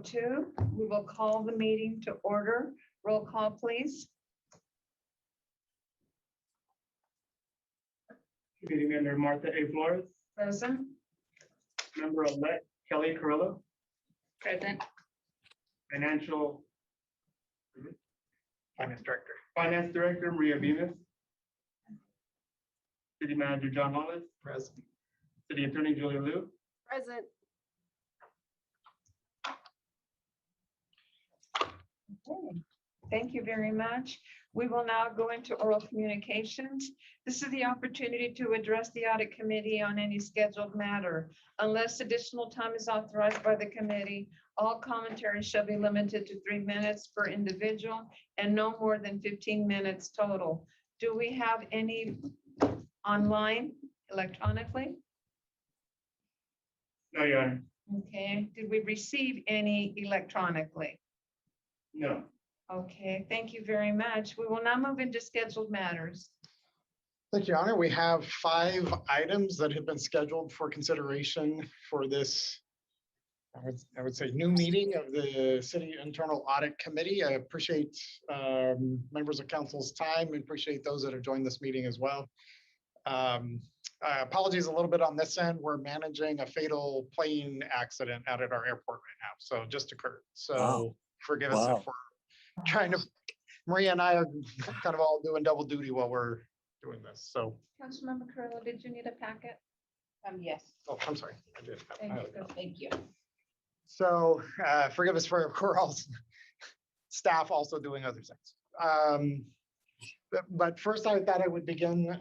6:02. We will call the meeting to order. Roll call, please. Committee member Martha A. Flores, Present. member-elect Kelly Carrillo, Present. financial Finance Director Maria Bemis, city manager John Wallace, Present. city attorney Julia Liu. Present. Okay. Thank you very much. We will now go into oral communications. This is the opportunity to address the audit committee on any scheduled matter. Unless additional time is authorized by the committee, all commentary shall be limited to 3 minutes per individual and no more than 15 minutes total. Do we have any online, electronically? No, Your Honor. Okay. Did we receive any electronically? No. Okay, thank you very much. We will now move into scheduled matters. Thank you, Your Honor. We have 5 items that have been scheduled for consideration for this, I would say, new meeting of the City Internal Audit Committee. I appreciate members of council's time and appreciate those that have joined this meeting as well. Apologies a little bit on this end. We're managing a fatal plane accident out at our airport right now. So just occurred. So forgive us if we're trying to, Maria and I are kind of all doing double duty while we're doing this. So, Councilmember Carrillo, did you need a packet? Yes. oh, I'm sorry. I did. Thank you. So forgive us for we're all staff also doing other things. But first, I thought I would begin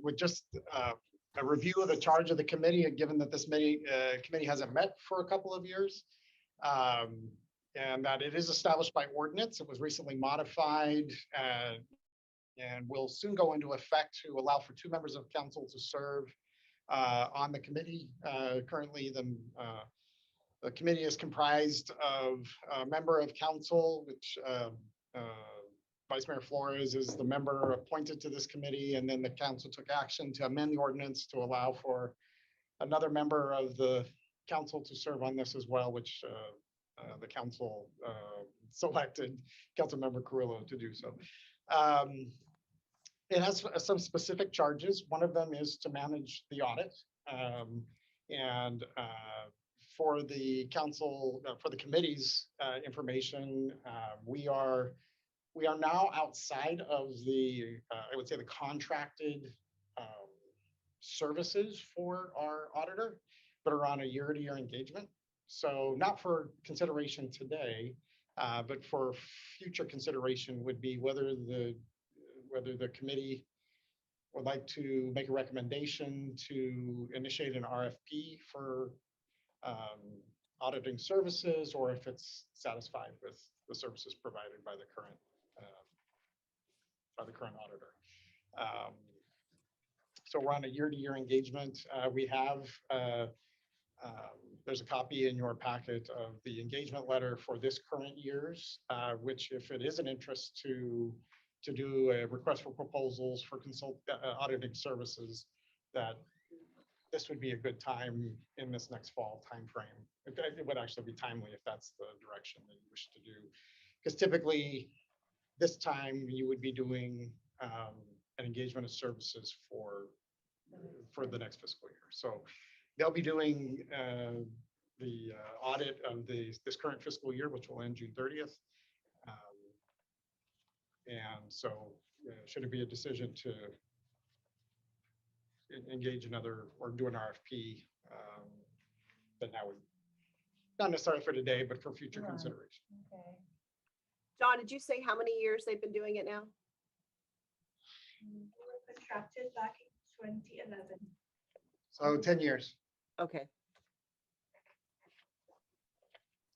with just a review of the charge of the committee, given that this committee hasn't met for a couple of years. And that it is established by ordinance. It was recently modified and will soon go into effect to allow for 2 members of council to serve on the committee. Currently, the committee is comprised of a member of council, which Vice Mayor Flores is the member appointed to this committee, and then the council took action to amend the ordinance to allow for another member of the council to serve on this as well, which the council selected Councilmember Carrillo to do so. It has some specific charges. One of them is to manage the audit. And for the council, for the committee's information, we are now outside of the, I would say, the contracted services for our auditor, but are on a year-to-year engagement. So not for consideration today, but for future consideration would be whether the committee would like to make a recommendation to initiate an RFP for auditing services, or if it's satisfied with the services provided by the current auditor. So we're on a year-to-year engagement. We have there's a copy in your packet of the engagement letter for this current year's, which, if it is an interest to do a request for proposals for auditing services, that this would be a good time in this next fall timeframe. It would actually be timely if that's the direction that you wish to do, because typically this time you would be doing an engagement of services for the next fiscal year. So they'll be doing the audit of this current fiscal year, which will end June 30th. And so should it be a decision to engage another or do an RFP, then that would, not necessarily for today, but for future consideration. Okay. John, did you say how many years they've been doing it now? We were contracted back in 2011. So 10 years. Okay.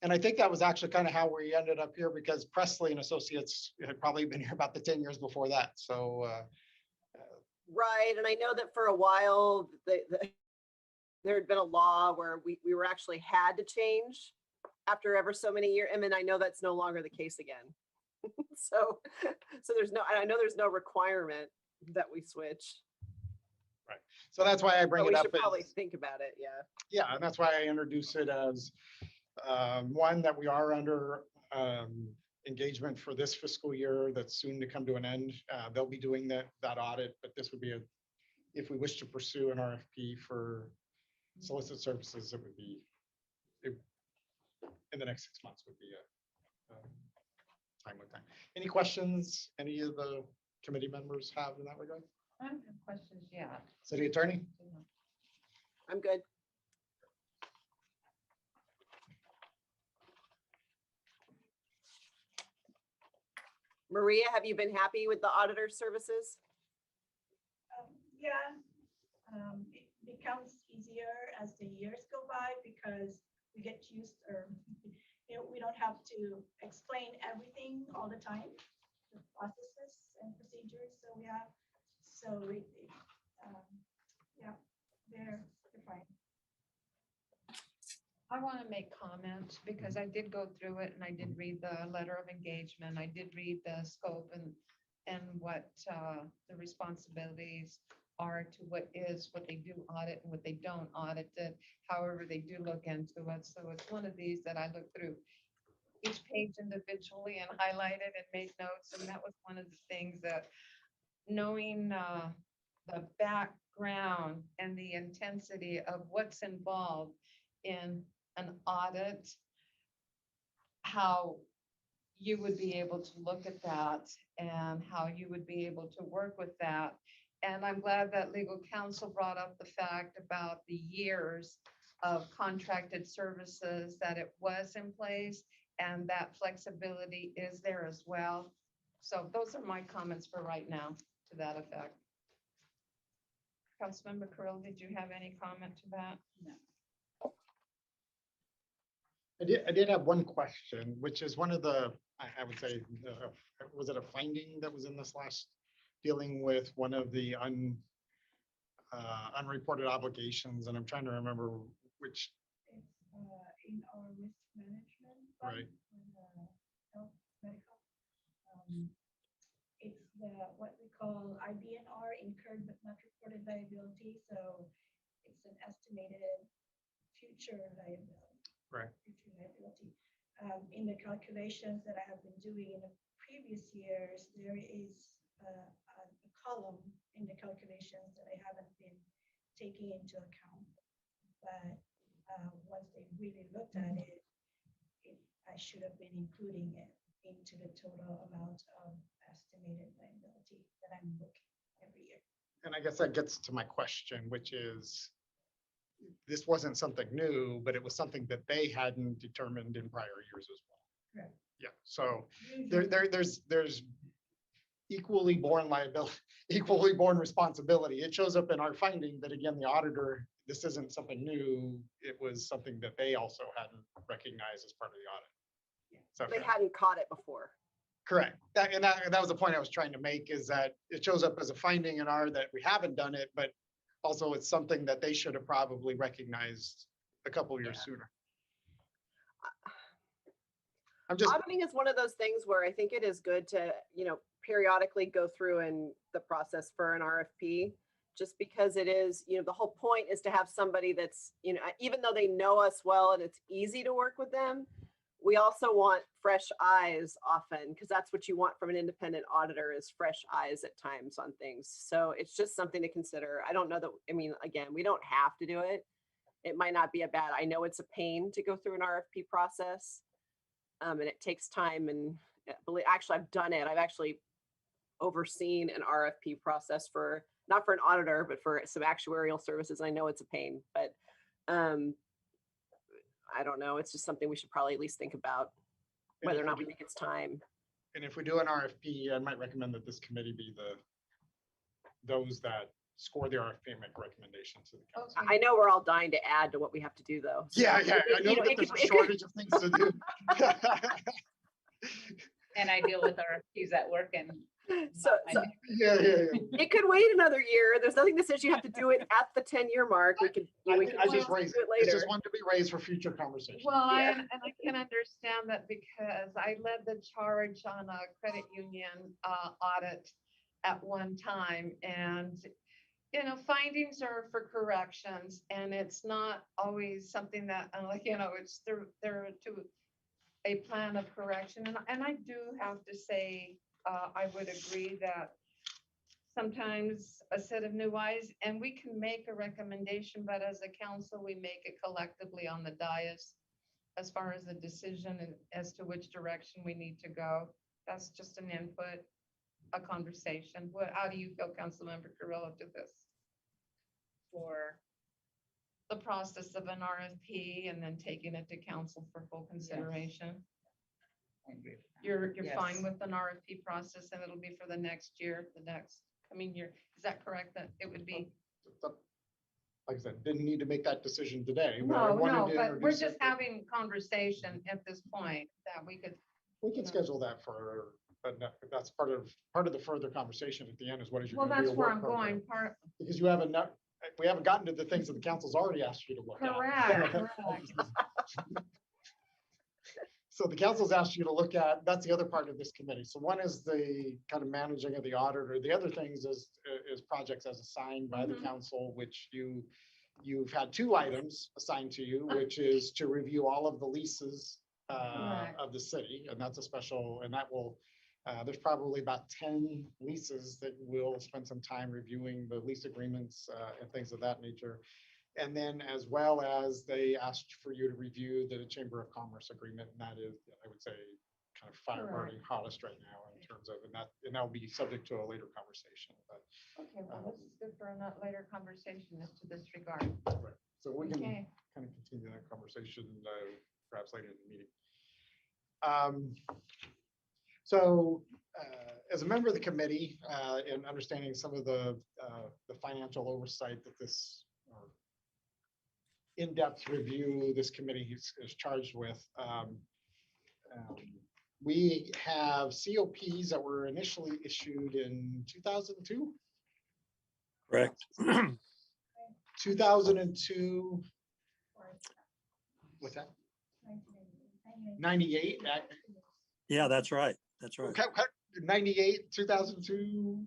And I think that was actually kind of how we ended up here, because Presley and Associates had probably been here about the 10 years before that. So Right, and I know that for a while there had been a law where we were actually had to change after ever so many years. I mean, I know that's no longer the case again. so I know there's no requirement that we switch. right. So that's why I bring But it we up. should probably think about it. Yeah. Yeah, and that's why I introduce it as One that we are under engagement for this fiscal year that's soon to come to an end. They'll be doing that audit, but this would be if we wish to pursue an RFP for solicit services, it would be in the next 6 months would be a time with time. Any questions any of the committee members have in that regard? I don't have questions yet. City Attorney? I'm good. Maria, have you been happy with the auditor services? Yeah, it becomes easier as the years go by because we get used, or we don't have to explain everything all the time, the processes and procedures. So yeah, they're fine. I want to make comments because I did go through it and I did read the letter of engagement. I did read the scope and what the responsibilities are to what they do audit and what they don't audit it. However, they do look into it. So it's one of these that I looked through each page individually and highlighted and made notes. And that was one of the things that knowing the background and the intensity of what's involved in an audit, how you would be able to look at that and how you would be able to work with that. And I'm glad that legal counsel brought up the fact about the years of contracted services, that it was in place and that flexibility is there as well. So those are my comments for right now to that effect. Councilmember Carroll, did you have any comment to that? No. I did have one question, which is one of the, I would say, was it a finding that was in this last dealing with one of the unreported obligations? And I'm trying to remember which. It's in our risk management. Right. Health medical. It's what we call IBNR, incurred but not reported liability. So it's an estimated future liability. Right. Future liability. In the calculations that I have been doing in the previous years, there is a column in the calculations that I haven't been taking into account. But once they really looked at it, I should have been including it into the total amount of estimated liability that I'm looking every year. And I guess that gets to my question, which is, this wasn't something new, but it was something that they hadn't determined in prior years as well. Correct. Yeah, so Usually- there's equally borne liability, equally borne responsibility. It shows up in our finding that, again, the auditor, this isn't something new. It was something that they also hadn't recognized as part of the audit. Is that They fair? hadn't caught it before. Correct. That was the point I was trying to make, is that it shows up as a finding in our that we haven't done it, but also it's something that they should have probably recognized a couple of years sooner. I'm just, Auditing is one of those things where I think it is good to, periodically go through and the process for an RFP, just because it is, the whole point is to have somebody that's, even though they know us well and it's easy to work with them, we also want fresh eyes often, because that's what you want from an independent auditor, is fresh eyes at times on things. So it's just something to consider. I don't know that, again, we don't have to do it. It might not be I know it's a pain to go through an RFP process. And it takes time, and actually I've done it. I've actually overseen an RFP process not for an auditor, but for some actuarial services. I know it's a pain, but I don't know. It's just something we should probably at least think about, And whether if or not we we think it's time. and if we do an RFP, I might recommend that this committee be those that score the RFP and make recommendations to the council. Okay. I know we're all dying to add to what we have to do, though. So Yeah, I it- know you that it there's a could- it could- shortage of things to do. And I deal with RFPs at work and. So, not my so Yeah. it could wait another year. There's nothing that says you have to do it at the 10-year mark. We could, we could I choose just to raised do it. it It's later. just one to be raised for future conversation. Well, Yeah. and I can understand that because I led the charge on a credit union audit at one time, and findings are for corrections, and it's not always something that, like, it's there to a plan of correction. And I do have to say, I would agree that sometimes a set of new eyes, and we can make a recommendation, but as a council, we make it collectively on the dais as far as the decision and as to which direction we need to go. That's just an input, a conversation. How do you feel, Councilmember Carrillo, to this? For the process of an RFP and then taking it to council for full consideration? You're fine Yes. with an RFP process, and it'll be for the next year, the next coming year. Is that correct, that it would be? Like I said, didn't need to make that decision today. But I No, wanted no, to but we're introduce just it. having conversation at this point that we could. We can no. schedule that for, but that's part of the further conversation at the end is what is your. Well, gonna be that's a where work I'm program? going. Because you haven't, we haven't gotten to the things that the council's already asked you to look at. Correct. So the council's asked you to look at, that's the other part of this committee. So one is the kind of managing of the auditor. The other things is projects as assigned by the Mhm. council, which you've had 2 items assigned to you, which is to review all of the leases Correct. of the city. And that's a special, and that will, there's probably about 10 leases that we'll spend some time reviewing the lease agreements and things of that nature. And then as well as they asked for you to review the Chamber of Commerce agreement, and that is, I would say, kind of fire burning hottest right now in terms of, and that'll be subject to a later conversation, but. Okay, well, this is good for a later conversation as to this regard. Right. So we can Okay. kind of continue that conversation perhaps later in the meeting. So as a member of the committee and understanding some of the financial oversight that this in-depth review this committee is charged with, we have COPs that were initially issued in 2002. Correct. 2002. What's that? 98. Yeah, that's right. That's right. Okay, 98, 2002,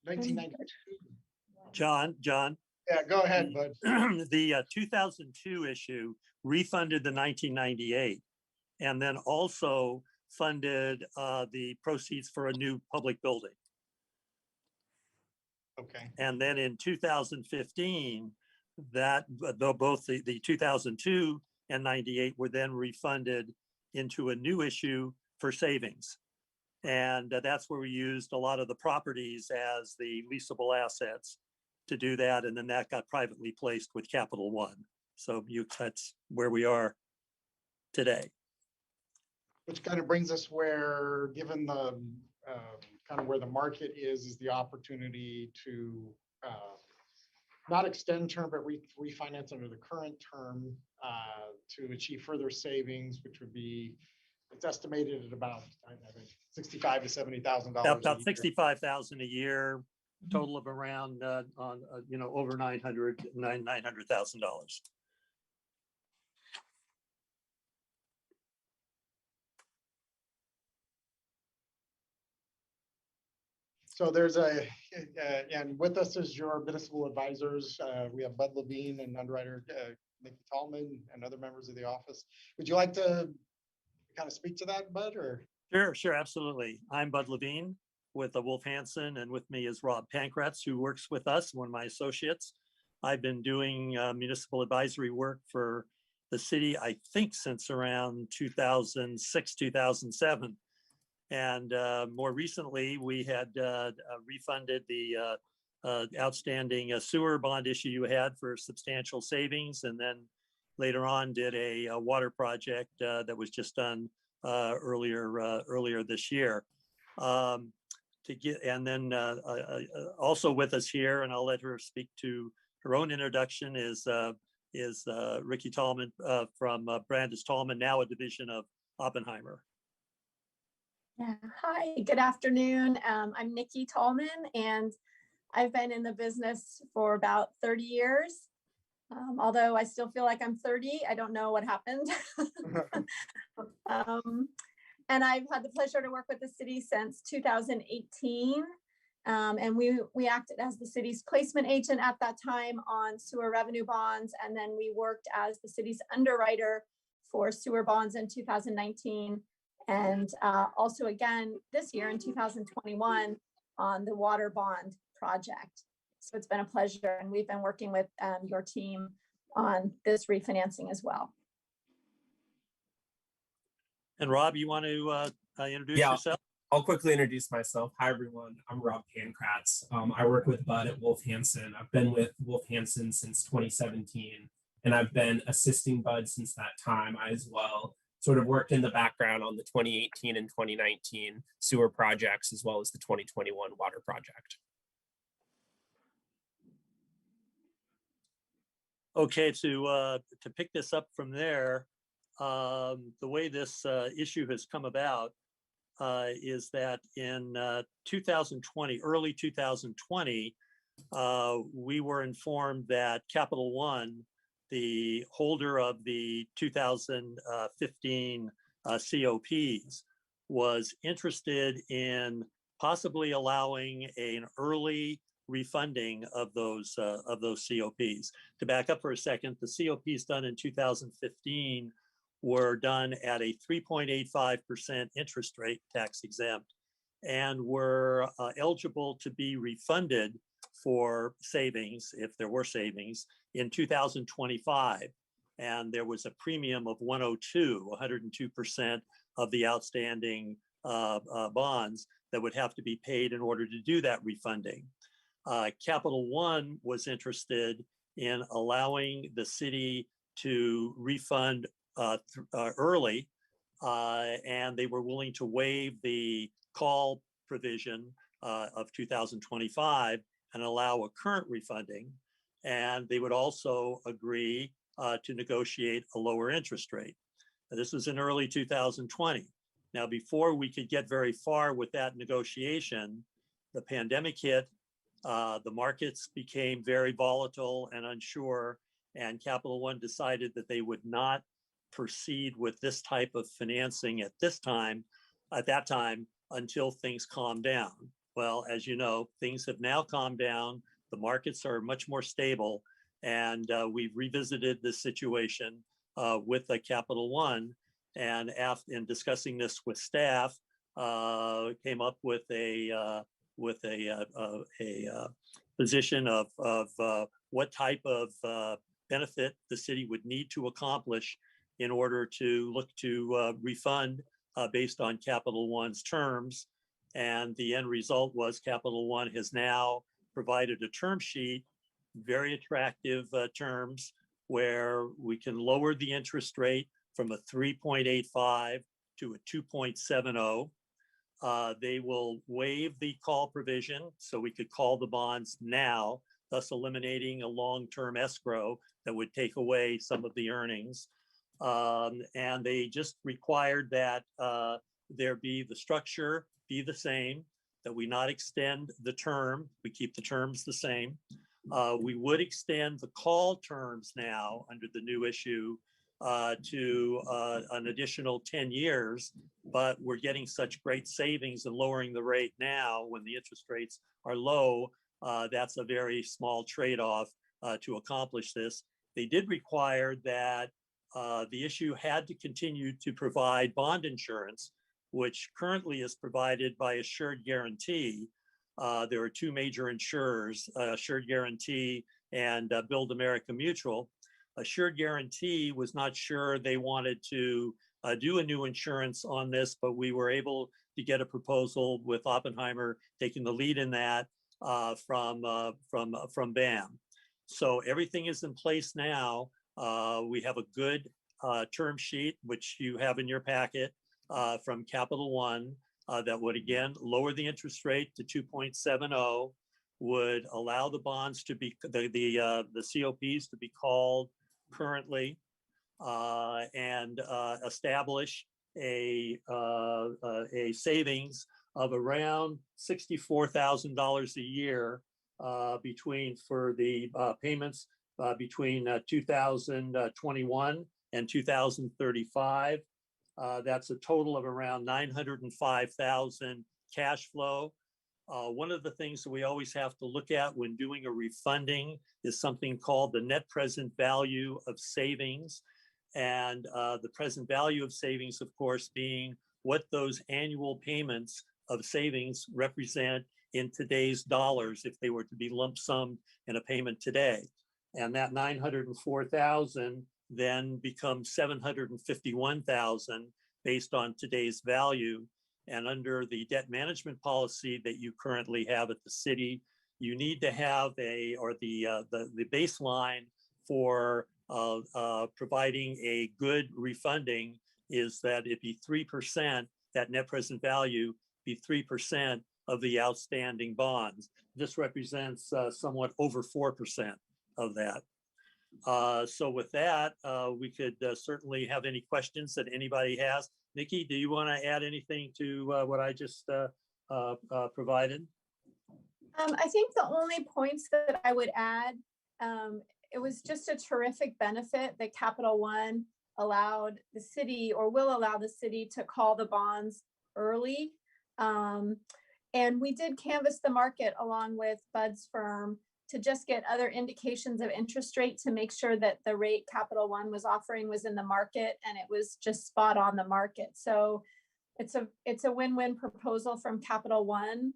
1992. John, Yeah, go ahead, bud. the 2002 issue refunded the 1998 and then also funded the proceeds for a new public building. Okay. And then in 2015, that though both the 2002 and 98 were then refunded into a new issue for savings. And that's where we used a lot of the properties as the leasable assets to do that. And then that got privately placed with Capital One. So that's where we are today. Which kind of brings us where, given the kind of where the market is the opportunity to not extend term, but refinance under the current term to achieve further savings, which would be, it's estimated at about, I think, $65,000 to $70,000. About 65,000 a year, total of around over $900,000. So there's and with us is your municipal advisors. We have Bud Levine and underwriter Nikki Tallman and other members of the office. Would you like to kind of speak to that, Bud, or? Sure, absolutely. I'm Bud Levine with the Wolf Hansen, and with me is Rob Pankratz, who works with us, one of my associates. I've been doing municipal advisory work for the city, I think, since around 2006, 2007. And more recently, we had refunded the outstanding sewer bond issue you had for substantial savings, and then later on did a water project that was just done earlier this year. And then also with us here, and I'll let her speak to her own introduction, is Ricky Tallman from Brandis Tallman, now a division of Oppenheimer. Yeah. Hi, good afternoon. I'm Nikki Tallman, and I've been in the business for about 30 years. Although I still feel like I'm 30, I don't know what happened. And I've had the pleasure to work with the city since 2018. And we acted as the city's placement agent at that time on sewer revenue bonds. And then we worked as the city's underwriter for sewer bonds in 2019. And also again, this year in 2021 on the water bond project. So it's been a pleasure. And we've been working with your team on this refinancing as well. And Rob, you want to introduce Yeah. yourself? I'll quickly introduce myself. Hi, everyone. I'm Rob Pankratz. I work with Bud at Wolf Hansen. I've been with Wolf Hansen since 2017, and I've been assisting Bud since that time. I as well sort of worked in the background on the 2018 and 2019 sewer projects, as well as the 2021 water project. Okay, to pick this up from there, the way this issue has come about is that in 2020, early 2020, we were informed that Capital One, the holder of the 2015 COPs, was interested in possibly allowing an early refunding of those COPs. To back up for a second, the COPs done in 2015 were done at a 3.85% interest rate, tax exempt, and were eligible to be refunded for savings, if there were savings, in 2025. And there was a premium of 102% of the outstanding bonds that would have to be paid in order to do that refunding. Capital One was interested in allowing the city to refund early, and they were willing to waive the call provision of 2025 and allow a current refunding. And they would also agree to negotiate a lower interest rate. Now, this was in early 2020. Now, before we could get very far with that negotiation, the pandemic hit, the markets became very volatile and unsure, and Capital One decided that they would not proceed with this type of financing at that time, until things calmed down. Well, as you know, things have now calmed down. The markets are much more stable, and we've revisited this situation with Capital One, and in discussing this with staff, came up with a position of what type of benefit the city would need to accomplish in order to look to refund based on Capital One's terms. And the end result was Capital One has now provided a term sheet, very attractive terms, where we can lower the interest rate from a 3.85 to a 2.70. They will waive the call provision, so we could call the bonds now, thus eliminating a long-term escrow that would take away some of the earnings. And they just required that the structure be the same, that we not extend the term, we keep the terms the same. We would extend the call terms now under the new issue to an additional 10 years, but we're getting such great savings and lowering the rate now when the interest rates are low. That's a very small trade-off to accomplish this. They did require that the issue had to continue to provide bond insurance, which currently is provided by Assured Guarantee. There are two major insurers, Assured Guarantee and Build America Mutual. Assured Guarantee was not sure they wanted to do a new insurance on this, but we were able to get a proposal with Oppenheimer taking the lead in that from BAM. So everything is in place now. We have a good term sheet, which you have in your packet from Capital One that would again lower the interest rate to 2.70, would allow the bonds to be the COPs to be called currently, and establish a savings of around $64,000 a year for the payments between 2021 and 2035. That's a total of around $905,000 cash flow. One of the things that we always have to look at when doing a refunding is something called the net present value of savings. And the present value of savings, of course, being what those annual payments of savings represent in today's dollars if they were to be lump summed in a payment today. And that 904,000 then becomes 751,000 based on today's value. And under the debt management policy that you currently have at the city, you need to have the baseline for providing a good refunding is that it be 3%, that net present value be 3% of the outstanding bonds. This represents somewhat over 4% of that. So with that, we could certainly have any questions that anybody has. Nikki, do you want to add anything to what I just provided? I think the only points that I would add, it was just a terrific benefit that Capital One allowed the city or will allow the city to call the bonds early. And we did canvass the market along with Bud's firm to just get other indications of interest rate to make sure that the rate Capital One was offering was in the market, and it was just spot on the market. So it's a win-win proposal from Capital One.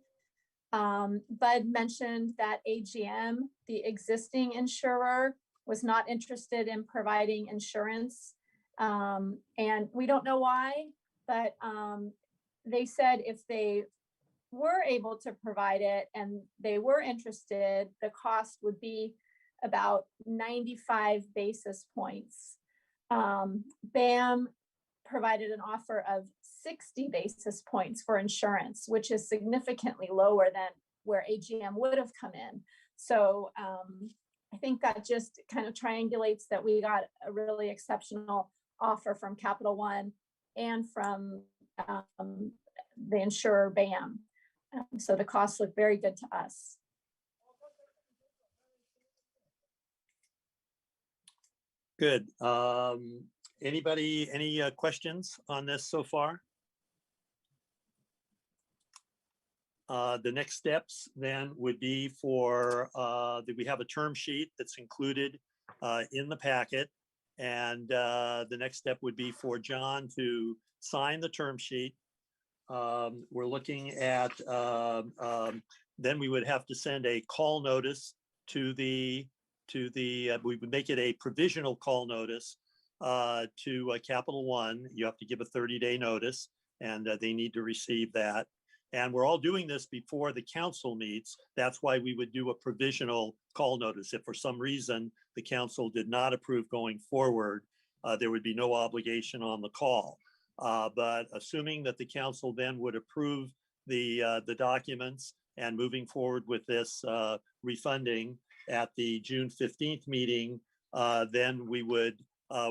Bud mentioned that AGM, the existing insurer, was not interested in providing insurance. And we don't know why, but they said if they were able to provide it and they were interested, the cost would be about 95 basis points. BAM provided an offer of 60 basis points for insurance, which is significantly lower than where AGM would have come in. So I think that just kind of triangulates that we got a really exceptional offer from Capital One and from the insurer BAM. So the costs look very good to us. Good. Anybody, any questions on this so far? The next steps then would be for, that we have a term sheet that's included in the packet. And the next step would be for John to sign the term sheet. We're looking at, then we would have to send a call notice to the, we would make it a provisional call notice to Capital One. You have to give a 30-day notice, and they need to receive that. And we're all doing this before the council meets. That's why we would do a provisional call notice. If for some reason the council did not approve going forward, there would be no obligation on the call. But assuming that the council then would approve the documents and moving forward with this refunding at the June 15th meeting, then we would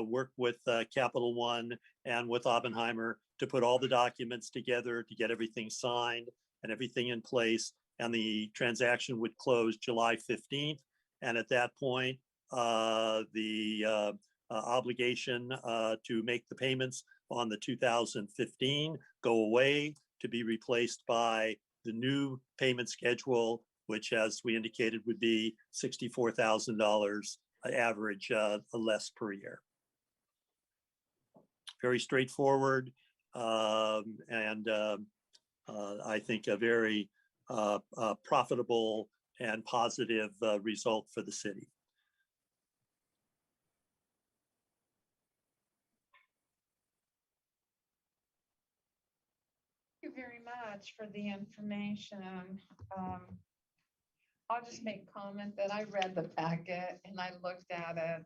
work with Capital One and with Oppenheimer to put all the documents together to get everything signed and everything in place. And the transaction would close July 15th. And at that point, the obligation to make the payments on the 2015 go away to be replaced by the new payment schedule, which, as we indicated, would be $64,000 average less per year. Very straightforward, and I think a very profitable and positive result for the city. Thank you very much for the information. I'll just make comment that I read the packet and I looked at it.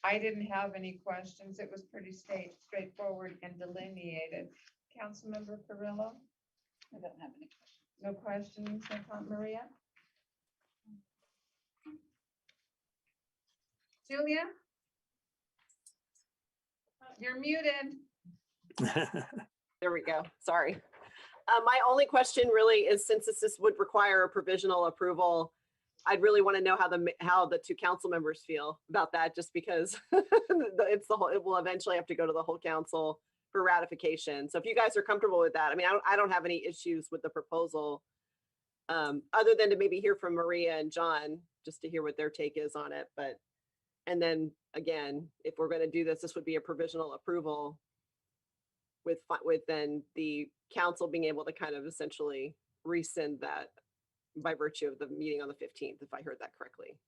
I didn't have any questions. It was pretty straightforward and delineated. Councilmember Carrillo? I don't have any questions. No questions, Aunt Maria? Julia? You're muted. There we go. Sorry. My only question really is, since this would require a provisional approval, I'd really want to know how the two council members feel about that, just because it will eventually have to go to the whole council for ratification. So if you guys are comfortable with that, I mean, I don't have any issues with the proposal. Other than to maybe hear from Maria and John, just to hear what their take is on it. But, and then again, if we're going to do this, this would be a provisional approval with then the council being able to kind of essentially rescind that by virtue of the meeting on the 15th, if I heard that correctly.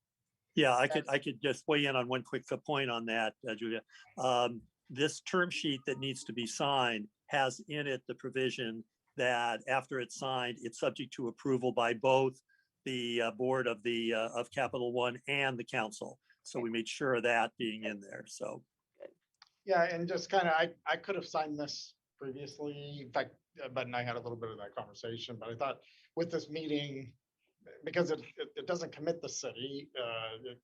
Yeah, I could just weigh in on one quick point on that, Julia. This term sheet that needs to be signed has in it the provision that after it's signed, it's subject to approval by both the board of Capital One and the council. So we made sure of that being in there. So. Yeah, and just kind of, I could have signed this previously. In fact, Bud and I had a little bit of that conversation, but I thought with this meeting, because it doesn't commit the city,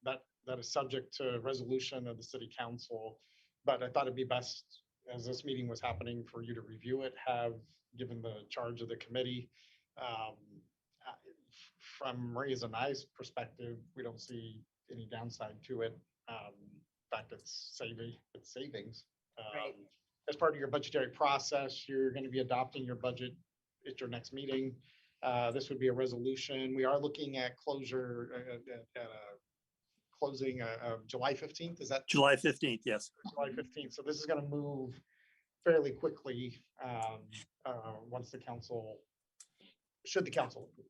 that is subject to resolution of the city council. But I thought it'd be best, as this meeting was happening, for you to review it, have given the charge of the committee. From Maria's and I's perspective, we don't see any downside to it. In fact, it's savings. Right. As part of your budgetary process, you're going to be adopting your budget at your next meeting. This would be a resolution. We are looking at closure at a closing of July 15th. Is that July 15th? Yes. July 15th. So this is going to move fairly quickly once the council, should the council approve.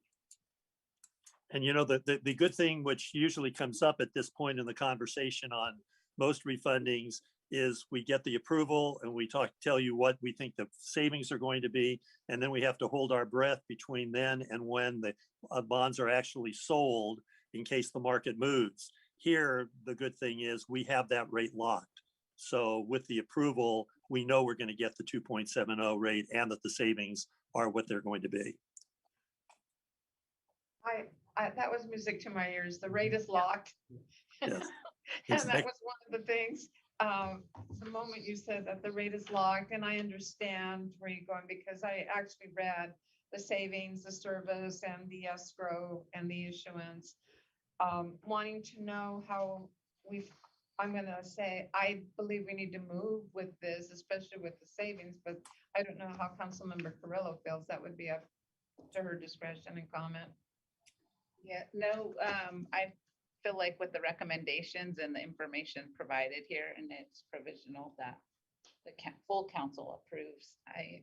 And you know, the good thing, which usually comes up at this point in the conversation on most refundings, is we get the approval and we tell you what we think the savings are going to be. And then we have to hold our breath between then and when the bonds are actually sold in case the market moves. Here, the good thing is we have that rate locked. So with the approval, we know we're going to get the 2.70 rate and that the savings are what they're going to be. That was music to my ears. The rate is locked. Yes. And that was one of the things, the moment you said that the rate is locked, and I understand where you're going, because I actually read the savings, the service, and the escrow and the issuance, wanting to know how I'm going to say, I believe we need to move with this, especially with the savings, but I don't know how Councilmember Carrillo feels. That would be up to her discretion and comment. Yeah, no, I feel like with the recommendations and the information provided here, and it's provisional that the full council approves, I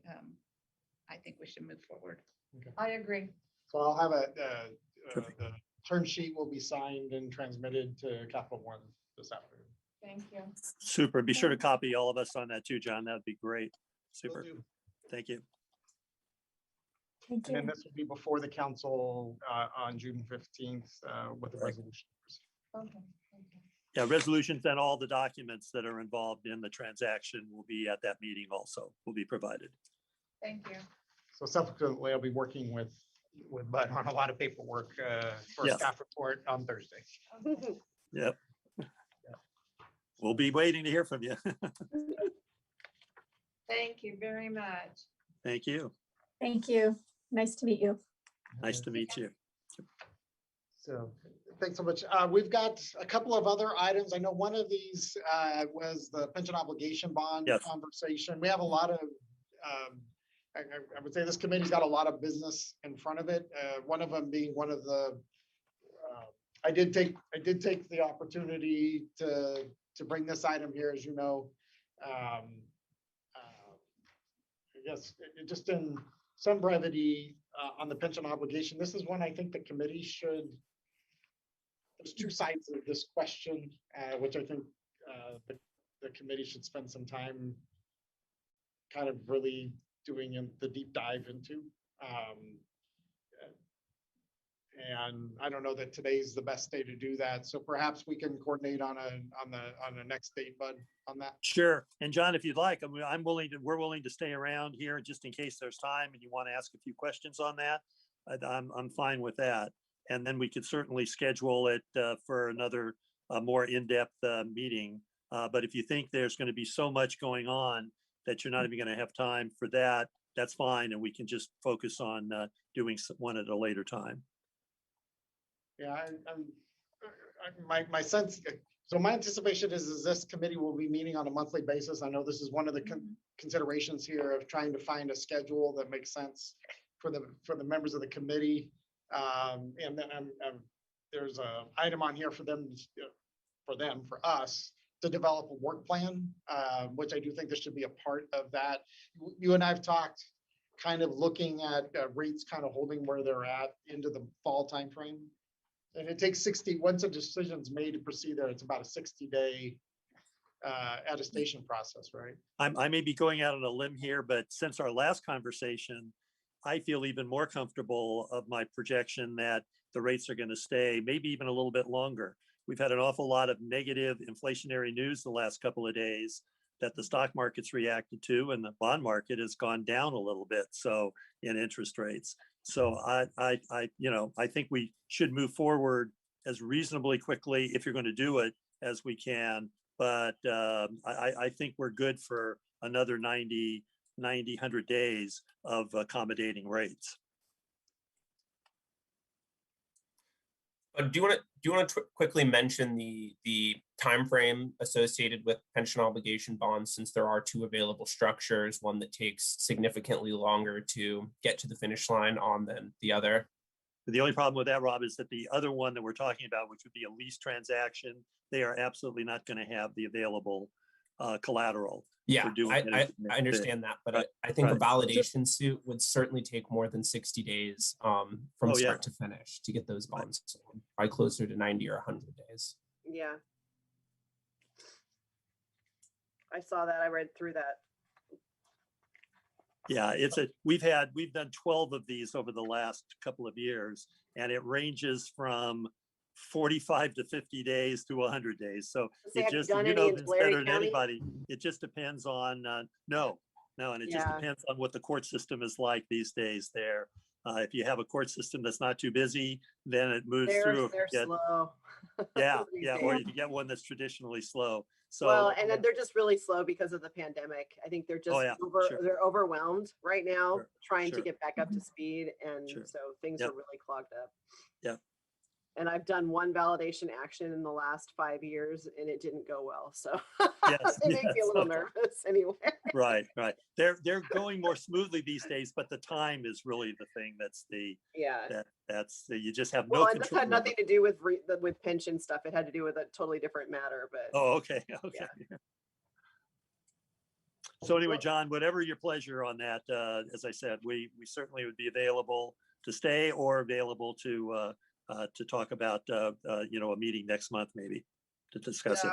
think we should move forward. Okay. I agree. So I'll have the term sheet will be signed and transmitted to Capital One this afternoon. Thank you. Super. Be sure to copy all of us on that too, John. That'd be great. Super. Will do. Thank you. Thank And then you. this will be before the council on June 15th with the Right. resolution. Okay. Yeah, resolutions and all the documents that are involved in the transaction will be at that meeting also, will be provided. Thank you. So subsequently, I'll be working with Bud on a lot of paperwork for a Yes. staff report on Thursday. Yep. We'll be waiting to hear from you. Thank you very much. Thank you. Thank you. Nice to meet you. Nice to meet you. So thanks so much. We've got a couple of other items. I know one of these was the pension obligation bond Yes. conversation. We have a lot of, I would say this committee's got a lot of business in front of it. One of them being one of the, I did take the opportunity to bring this item here, as you know. I guess just in some brevity on the pension obligation, this is one I think the committee should, there's two sides of this question, which I think the committee should spend some time kind of really doing the deep dive into. And I don't know that today's the best day to do that. So perhaps we can coordinate on the next date, Bud, on that. Sure. And John, if you'd like, we're willing to stay around here just in case there's time and you want to ask a few questions on that. I'm fine with that. And then we could certainly schedule it for another more in-depth meeting. But if you think there's going to be so much going on that you're not even going to have time for that, that's fine. And we can just focus on doing one at a later time. Yeah, my sense, So my anticipation is this committee will be meeting on a monthly basis. I know this is one of the considerations here of trying to find a schedule that makes sense for the members of the committee. And then there's a item on here for for us to develop a work plan, which I do think this should be a part of that. You and I have talked kind of looking at rates kind of holding where they're at into the fall timeframe. And it takes 60, once a decision's made to proceed there, it's about a 60-day attestation process, right? I may be going out on a limb here, but since our last conversation, I feel even more comfortable of my projection that the rates are going to stay, maybe even a little bit longer. We've had an awful lot of negative inflationary news the last couple of days that the stock market's reacted to, and the bond market has gone down a little bit. So in interest rates. So I think we should move forward as reasonably quickly, if you're going to do it, as we can. But I think we're good for another 90, 100 days of accommodating rates. Do you want to quickly mention the time frame associated with pension obligation bonds, since there are two available structures, one that takes significantly longer to get to the finish line on than the other? The only problem with that, Rob, is that the other one that we're talking about, which would be a lease transaction, they are absolutely not going to have the available collateral. Yeah, for doing I understand that, but I think a validation suit would certainly take more than 60 days from start to finish to get those bonds sold, probably closer to 90 or 100 days. Yeah. I saw that. I read through that. Yeah, we've done 12 of these over the last couple of years, and it ranges from 45 to 50 days to 100 days. So Have it just, you done you any know, in it's Blair better than County? anybody. It just depends on, no, and it just Yeah. depends on what the court system is like these days there. If you have a court system that's not too busy, then it moves through. They're slow. Yeah, these or days. you get one that's traditionally slow. So, Well, and then they're just really slow because of the pandemic. I think they're just yeah, sure. they're overwhelmed right now, Sure, trying to sure. get back up to speed, and Sure. so things Yep. are really clogged up. Yeah. And I've done one validation action in the last 5 years, and it didn't go well. So Yes, it makes me a yes, little okay. nervous anyway. Right. They're going more smoothly these days, but the time is really the thing that's Yeah. you just have Well, no and this control. had nothing to do with pension stuff. It had to do with a totally different matter. But Oh, okay. So anyway, John, whatever your pleasure on that, as I said, we certainly would be available to stay or available to talk about a meeting next month, maybe to discuss it.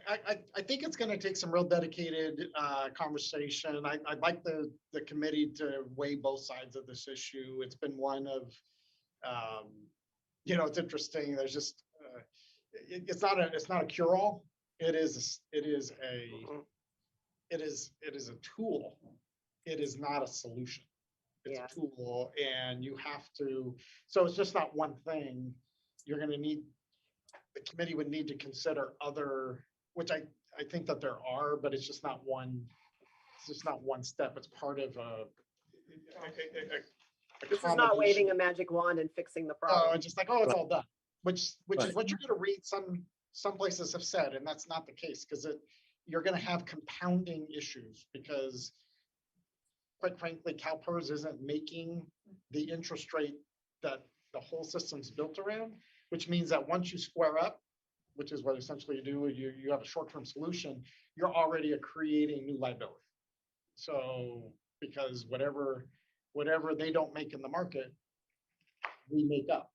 I think it's going to take some real dedicated conversation. I'd like the committee to weigh both sides of this issue. It's been one of, it's interesting. There's just, it's not a cure-all. It is a tool. It is not a solution. It's a tool, and you have to, so it's just not one thing. You're going to need, the committee would need to consider other, which I think that there are, but it's just not one step. It's part of this is not waving a magic wand and fixing the problem. Oh, it's just like, it's all done, which is what you're going to read. Some places have said, and that's not the case, because you're going to have compounding issues, because quite frankly, CalPERS isn't making the interest rate that the whole system's built around, which means that once you square up, which is what essentially you do, you have a short-term solution, you're already creating new liability. So because whatever they don't make in the market, we make up.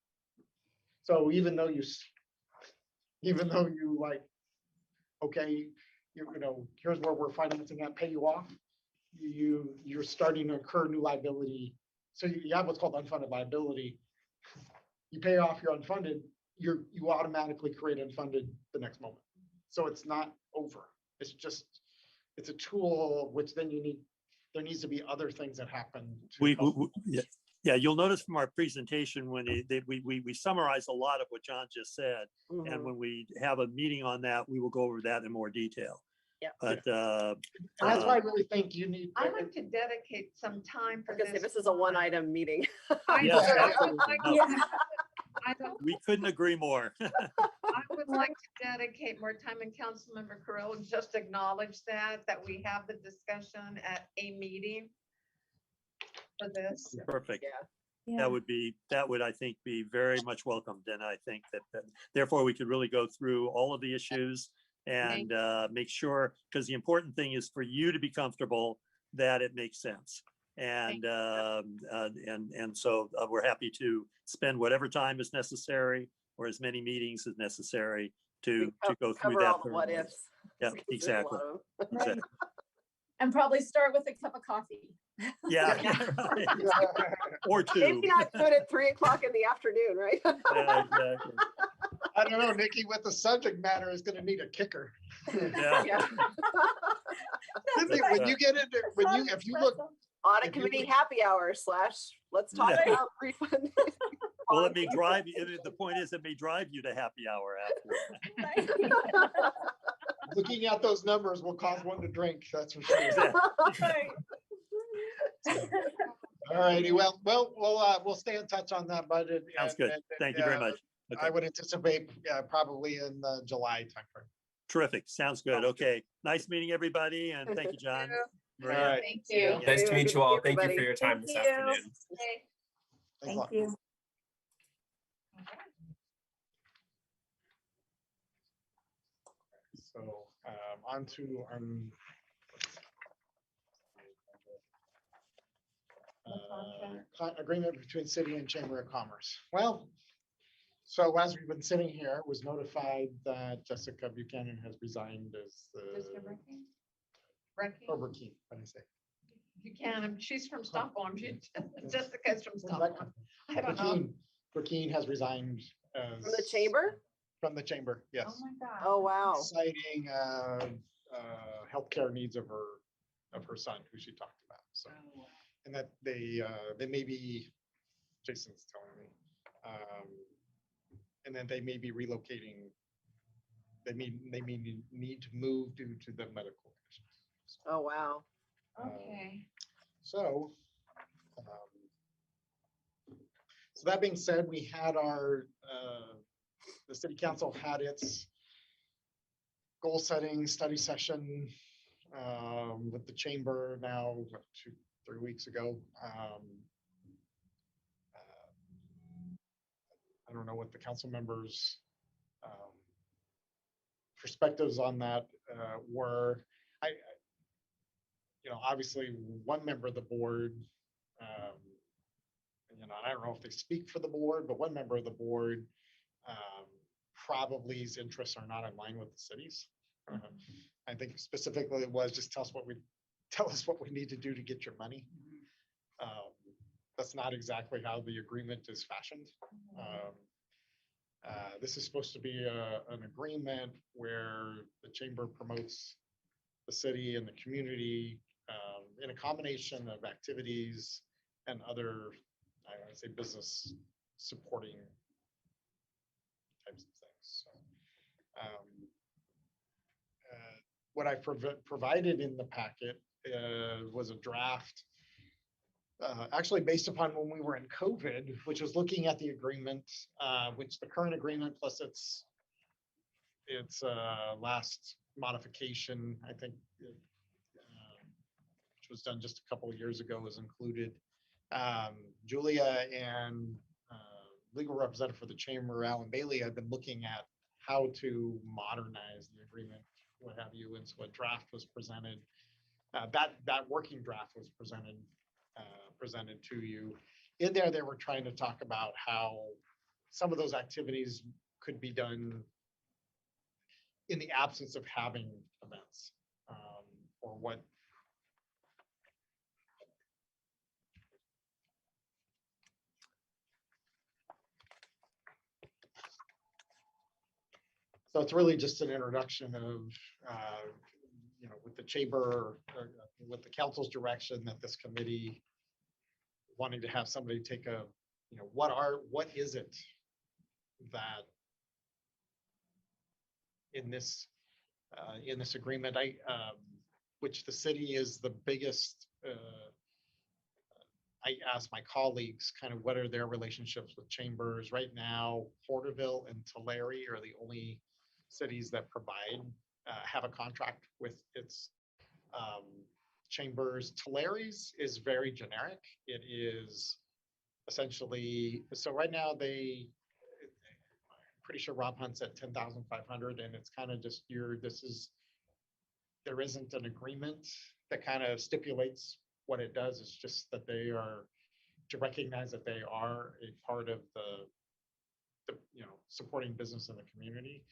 So even though you like, okay, here's where we're financing at, pay you off, you're starting to incur new liability. So you have what's called unfunded liability. You pay off your unfunded, you automatically create unfunded the next moment. So it's not over. It's a tool, which then there needs to be other things that happen. You'll notice from our presentation when we summarize a lot of what John just said. Mhm. And when we have a meeting on that, we will go over that in more detail. Yeah. But And that's why I really think you need. I like to dedicate some time for Because this. this is a one-item meeting. I Yes, know, I would absolutely. like No. to- I don't- we couldn't agree more. I would like to dedicate more time, and Councilmember Carrillo just acknowledge that we have the discussion at a meeting for this. Perfect. Yeah. That would, I think, be very much welcomed. And I think that therefore we could really go through all of the issues and make sure, because the important thing is for you to be comfortable that it makes sense. And so we're happy to spend whatever time is necessary or as many meetings as necessary to go through Cover that. all the what thoroughly. ifs. Yeah, 'Cause there's a exactly. lot of 'em. Exactly. And probably start with a cup of coffee. Yeah, right. Or two. Maybe not do it at 3 o'clock in the afternoon, right? Yeah, exactly. I don't know, Nikki, with the subject matter is gonna need a kicker. Yeah. Yeah. Really, when you get into, if you look, Audit If you committee would- happy hour / let's talk Yeah. about refund. Well, it may drive you, the point is it may drive you to happy hour after. looking at those numbers will cause one to drink, that's for sure. Exactly. All righty, well, we'll stay in touch on that budget. Sounds and- good. and, Thank you very uh, much. I Okay, would anticipate, probably in the July timeframe. terrific. Sounds good. Okay. Nice meeting everybody and thank you, John. Maria. All right. Thank you. Nice to Good meet to you all. see Thank you for everybody. your time Thank this you. afternoon. Thanks a Thank lot. you. So, on to, agreement between city and Chamber of Commerce. Well, so as we've been sitting here, was notified that Jessica Buchanan has resigned as Jessica the, Becky? or Burkeen, what did I say? Buchanan, she's from Stockholm. Jessica's from Stockholm. I don't know. Burkeen, Burkeen has resigned as. From the chamber? From the chamber, Oh, yes. my God. Oh, wow. Citing, healthcare needs of her son, who she talked about, so. And that they may be, Jason's telling me, and then they may be relocating. They may need to move due to the medical conditions. Oh, wow. Okay. So, so that being said, we had our, the city council had its goal setting study session with the chamber now, what, 2-3 weeks ago. I don't know what the council members' perspectives on that were. Obviously, one member of the board, I don't know if they speak for the board, but one member of the board probably's interests are not in line with the city's. I think specifically it was just tell us what we need to do to get your money. That's not exactly how the agreement is fashioned. This is supposed to be an agreement where the chamber promotes the city and the community in a combination of activities and other, I would say, business supporting types of things. So, what I provided in the packet was a draft, actually based upon when we were in COVID, which was looking at the agreement, which the current agreement plus its last modification, I think, which was done just a couple of years ago, was included. Julia and legal representative for the chamber, Alan Bailey, had been looking at how to modernize the agreement, what have you, and so a draft was presented. That working draft was presented to you. In there, they were trying to talk about how some of those activities could be done in the absence of having events, or what. So it's really just an introduction of, with the chamber, with the council's direction that this committee wanting to have somebody take a, what is it that in this in this agreement. Which the city is the biggest. I asked my colleagues kind of what are their relationships with chambers right now. Porterville and Tulare are the only cities that provide have a contract with its chambers. Tulare's is very generic. It is essentially, so right now pretty sure Rob Hunt's at 10,500 and it's kind of just there isn't an agreement that kind of stipulates what it does. It's just that they are to recognize that they are a part of the supporting business in the community.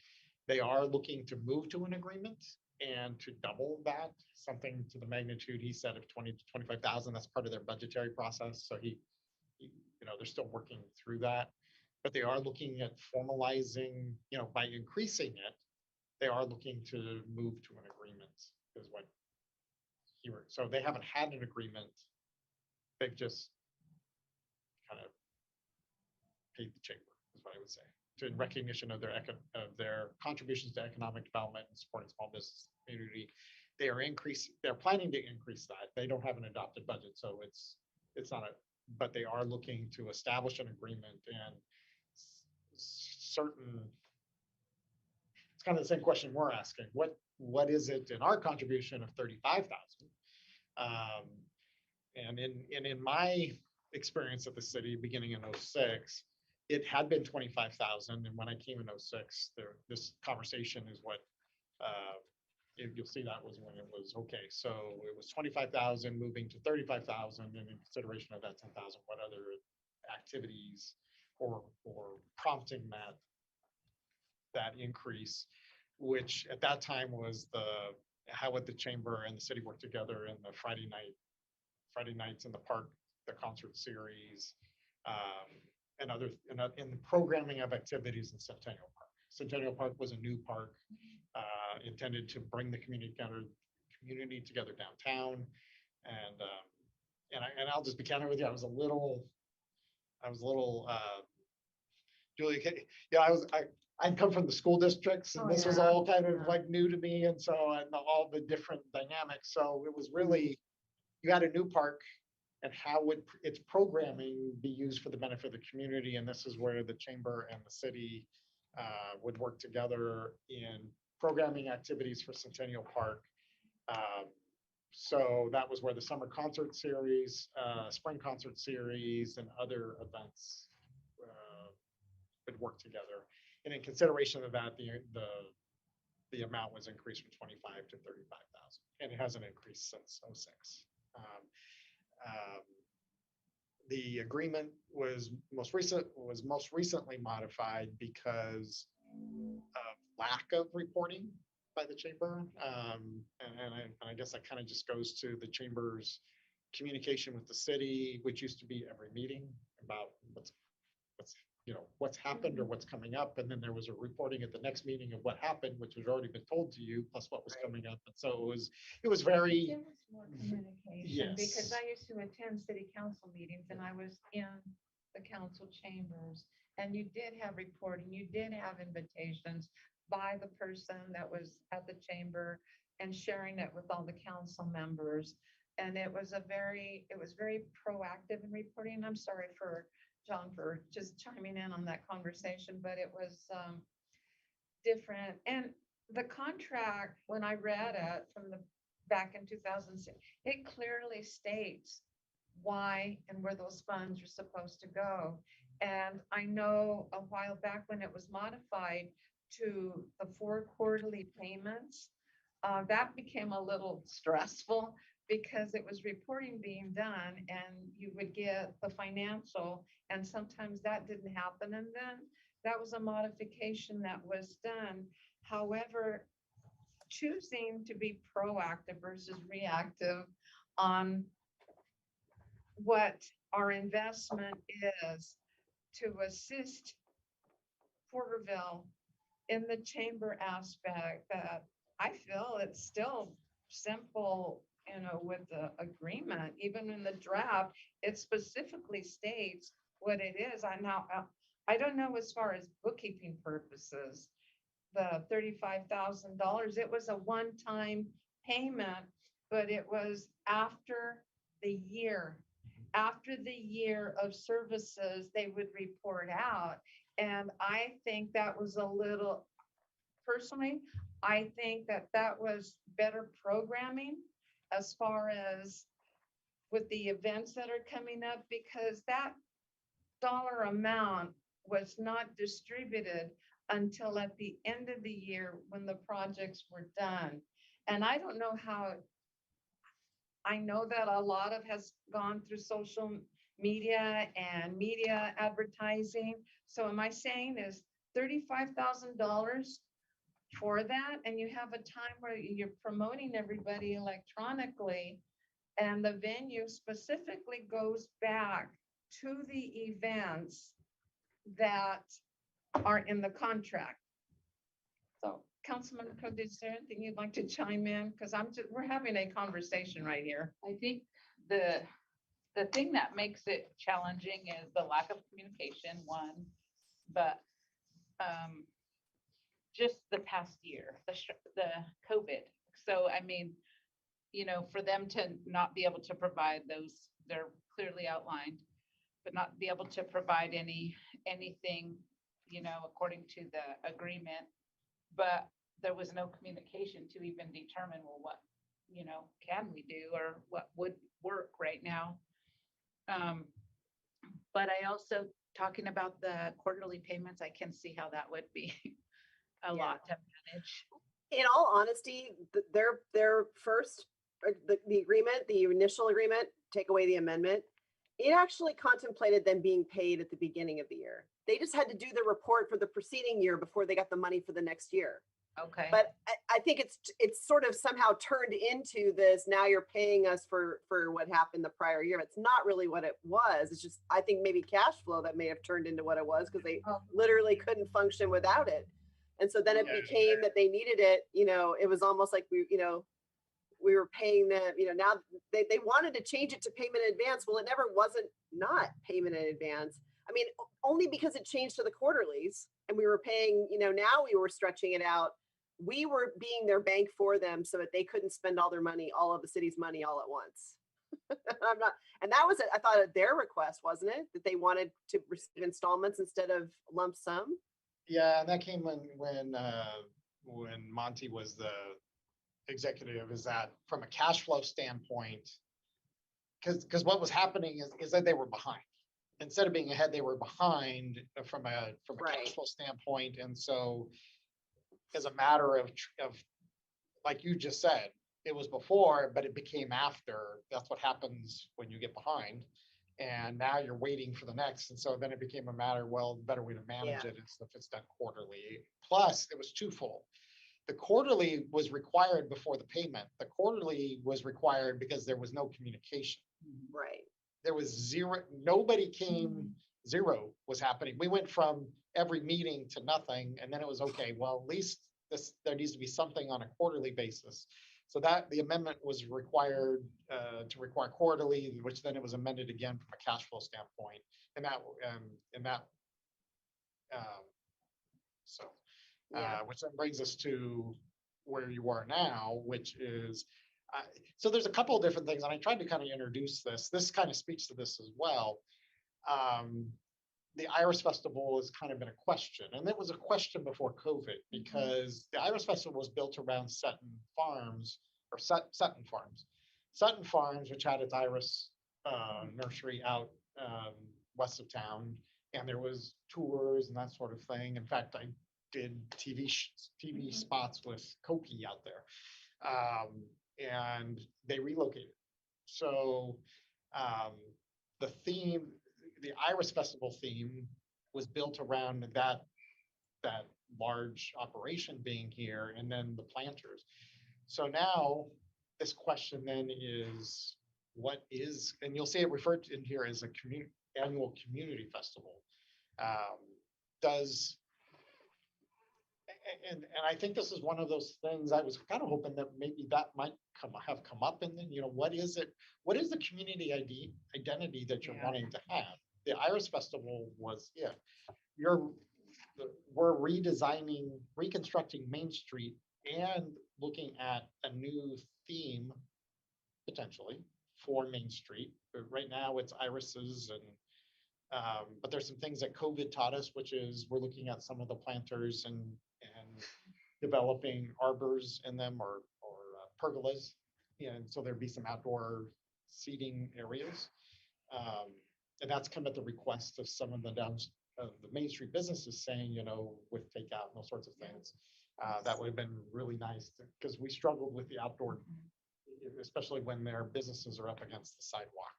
They are looking to move to an agreement and to double that, something to the magnitude he said of 20 to 25,000. That's part of their budgetary process. So they're still working through that, but they are looking at formalizing, by increasing it, they are looking to move to an agreement is what so they haven't had an agreement. They've just kind of paid the chamber, is what I would say, in recognition of their contributions to economic development and supporting small business community. They're planning to increase that. They don't have an adopted budget, so it's not but they are looking to establish an agreement and certain. It's kind of the same question we're asking. What is it in our contribution of 35,000? And in my experience at the city beginning in 06, it had been 25,000. And when I came in 06, this conversation is what you'll see that was when it was okay. So it was 25,000 moving to 35,000, and in consideration of that 10,000, what other activities or prompting that increase, which at that time was how would the chamber and the city work together in the Friday nights in the park, the concert series, and in the programming of activities in Centennial Park. Centennial Park was a new park intended to bring the community together downtown, and I'll just be candid with you. I was a little Julie. I'd come from the school districts, and this was all kind of like new to me, and so all the different dynamics. So it was really, you had a new park, and how would its programming be used for the benefit of the community? And this is where the chamber and the city would work together in programming activities for Centennial Park. So that was where the summer concert series, spring concert series, and other events would work together. And in consideration of that, the amount was increased from 25 to 35,000, and it hasn't increased since 06. The agreement was most recently modified because of lack of reporting by the chamber, and I guess that kind of just goes to the chamber's communication with the city, which used to be every meeting about what's happened or what's coming up, and then there was a reporting at the next meeting of what happened, which had already been told to you, plus what was coming up. And so it was very. There was more communication, because I used to attend city council meetings and I was in the council chambers, and you did have reporting, you did have invitations by the person that was at the chamber and sharing it with all the council members. And it was very proactive in reporting. I'm sorry for John for just chiming in on that conversation, but it was different. And the contract, when I read it back in 2006, it clearly states why and where those funds are supposed to go. And I know a while back when it was modified to the 4 quarterly payments, that became a little stressful, because it was reporting being done and you would get the financial, and sometimes that didn't happen. And then that was a modification that was done. However, choosing to be proactive versus reactive on what our investment is to assist Porterville in the chamber aspect, that I feel it's still simple, with the agreement. Even in the draft, it specifically states what it is. I don't know as far as bookkeeping purposes, the $35,000. It was a one-time payment, but it was after the year. After the year of services, they would report out. And I think that was a little, personally, I think that that was better programming as far as with the events that are coming up, because that dollar amount was not distributed until at the end of the year when the projects were done. And I don't know how, I know that a lot of has gone through social media and media advertising. So am I saying is $35,000 for that? And you have a time where you're promoting everybody electronically, and the venue specifically goes back to the events that are in the contract. So Councilman Cook, is there anything you'd like to chime in? Because we're having a conversation right here. I think the thing that makes it challenging is the lack of communication, one, but just the past year, the COVID. So, I mean, you know, for them to not be able to provide those, they're clearly outlined, but not be able to provide anything, you know, according to the agreement. But there was no communication to even determine, well, what, you know, can we do or what would work right now? But I also, talking about the quarterly payments, I can see how that would be a lot to manage. In all honesty, their first, the agreement, the initial agreement, take away the amendment, it actually contemplated them being paid at the beginning of the year. They just had to do the report for the preceding year before they got the money for the next year. Okay. But I think it's sort of somehow turned into this, now you're paying us for what happened the prior year. It's not really what it was. It's just, I think maybe cash flow that may have turned into what it was, because they literally couldn't function without it. And so then it became that they needed it, you know, it was almost like we were paying them, you know, now they wanted to change it to payment in advance. Well, it never wasn't not payment in advance. I mean, only because it changed to the quarterlies and we were paying, you know, now we were stretching it out. We were being their bank for them so that they couldn't spend all their money, all of the city's money all at once. And that was, I thought, their request, wasn't it? That they wanted to receive installments instead of lump sum. Yeah, and that came when Monty was the executive, is that from a cash flow standpoint, because what was happening is that they were behind. Instead of being ahead, they were behind from a Right. cash flow standpoint. And so as a matter of like you just said, it was before, but it became after. That's what happens when you get behind. And now you're waiting for the next. And so then it became a matter, well, the better way to manage it is if it's done quarterly. Plus, it was twofold. The quarterly was required before the payment. The quarterly was required because there was no communication. Right. There was zero, nobody came, zero was happening. We went from every meeting to nothing, and then it was, okay, well, at least there needs to be something on a quarterly basis. So that the amendment was required to require quarterly, which then it was amended again from a cash flow standpoint. Which then brings us to where you are now, which is, so there's a couple of different things, and I tried to kind of introduce this. This kind of speaks to this as well. The Iris Festival has kind of been a question, and it was a question before COVID, because the Iris Festival was built around Sutton Farms, which had its Iris nursery out west of town, and there was tours and that sort of thing. In fact, I did TV spots with Koki out there, and they relocated. So the theme, the Iris Festival theme, was built around that large operation being here, and then the planters. So now this question then is, what is, and you'll see it referred to in here as a annual community festival. And I think this is one of those things I was kind of hoping that maybe that might have come up in then, you know, what is it? What is the community identity that you're wanting to have? The Iris Festival was, we're reconstructing Main Street and looking at a new theme potentially for Main Street. But right now it's irises but there's some things that COVID taught us, which is we're looking at some of the planters and developing arbors in them or pergolas. And so there'd be some outdoor seating areas. And that's come at the request of some of the the Main Street businesses saying, with takeout and those sorts of things. That would have been really nice because we struggled with the outdoor, especially when their businesses are up against the sidewalk.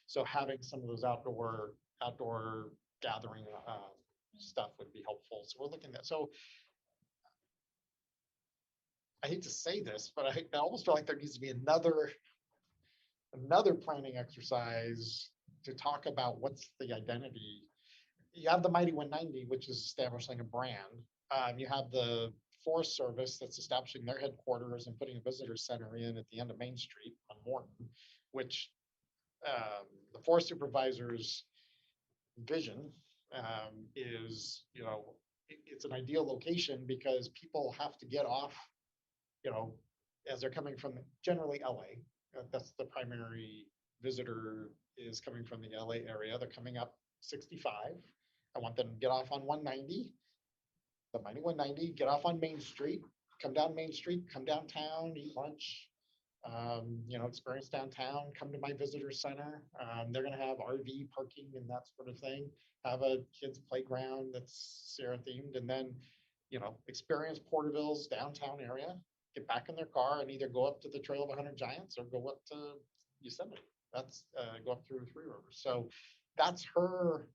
So having some of those outdoor gathering stuff would be helpful. So we're looking at, so I hate to say this, but I almost feel like there needs to be another planning exercise to talk about what's the identity. You have the Mighty 190, which is establishing a brand. You have the Forest Service that's establishing their headquarters and putting a visitor center in at the end of Main Street on Morton, which the Forest Supervisor's vision is, it's an ideal location because people have to get off, as they're coming from generally LA. That's the primary visitor is coming from the LA area. They're coming up 65. I want them to get off on 190, the Mighty 190, get off on Main Street, come down Main Street, come downtown, eat lunch, experience downtown, come to my visitor center. They're going to have RV parking and that sort of thing, have a kids playground that's Sierra themed, and then, experience Porterville's downtown area, get back in their car and either go up to the Trail of 100 Giants or go up to Yosemite. That's go up through Three Rivers. So that's her,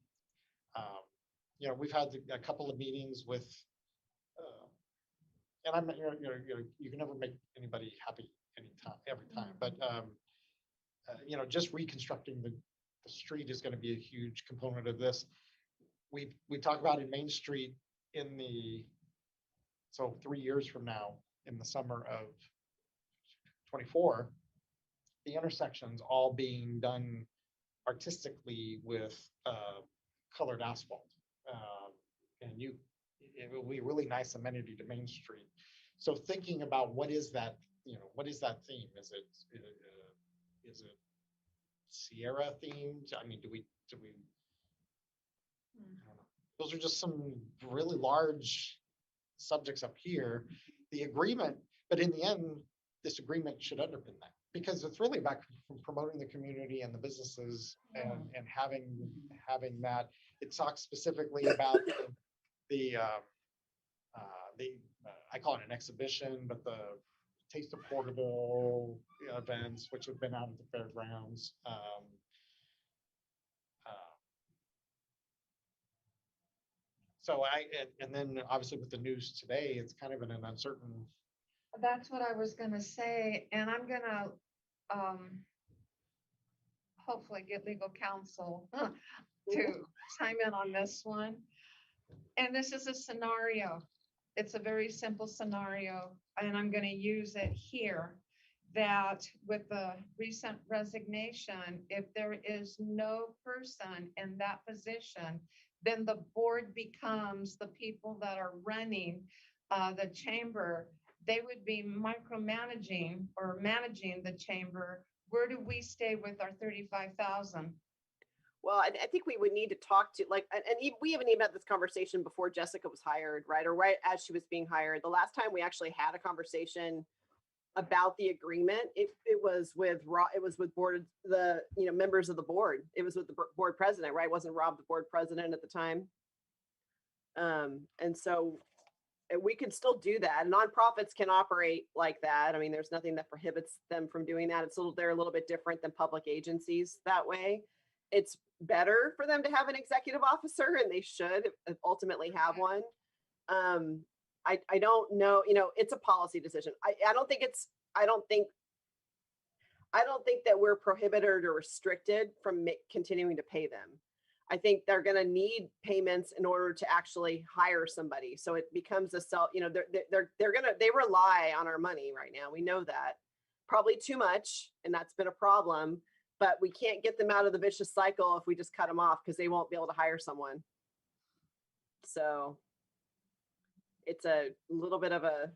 we've had a couple of meetings with, and I'm, you can never make anybody happy every time, but just reconstructing the street is going to be a huge component of this. We talk about in Main Street so 3 years from now, in the summer of 24, the intersections all being done artistically with colored asphalt. And it will be really nice amenity to Main Street. So thinking about what is that theme? Is it Sierra themed? I mean, do we? I don't know. Those are just some really large subjects up here. The agreement, but in the end, this agreement should underpin that because it's really about promoting the community and the businesses and having that. It talks specifically about the I call it an exhibition, but the Taste of Porterville events, which have been out at the fairgrounds. So and then obviously with the news today, it's kind of in an uncertain. That's what I was gonna say, and I'm gonna hopefully get legal counsel to chime in on this one. And this is a scenario. It's a very simple scenario, and I'm gonna use it here. That with the recent resignation, if there is no person in that position, then the board becomes the people that are running the chamber. They would be micromanaging or managing the chamber. Where do we stay with our 35,000? Well, I think we would need to talk to we haven't even had this conversation before Jessica was hired, right? Or right as she was being hired. The last time we actually had a conversation about the agreement, it was with members of the board. It was with the board president, right? Wasn't Rob the board president at the time? And so we could still do that. Nonprofits can operate like that. I mean, there's nothing that prohibits them from doing that. They're a little bit different than public agencies that way. It's better for them to have an executive officer, and they should ultimately have one. I don't know, it's a policy decision. I don't think that we're prohibited or restricted from continuing to pay them. I think they're going to need payments in order to actually hire somebody. So it becomes they rely on our money right now. We know that probably too much, and that's been a problem, but we can't get them out of the vicious cycle if we just cut them off because they won't be able to hire someone. So it's a little bit of a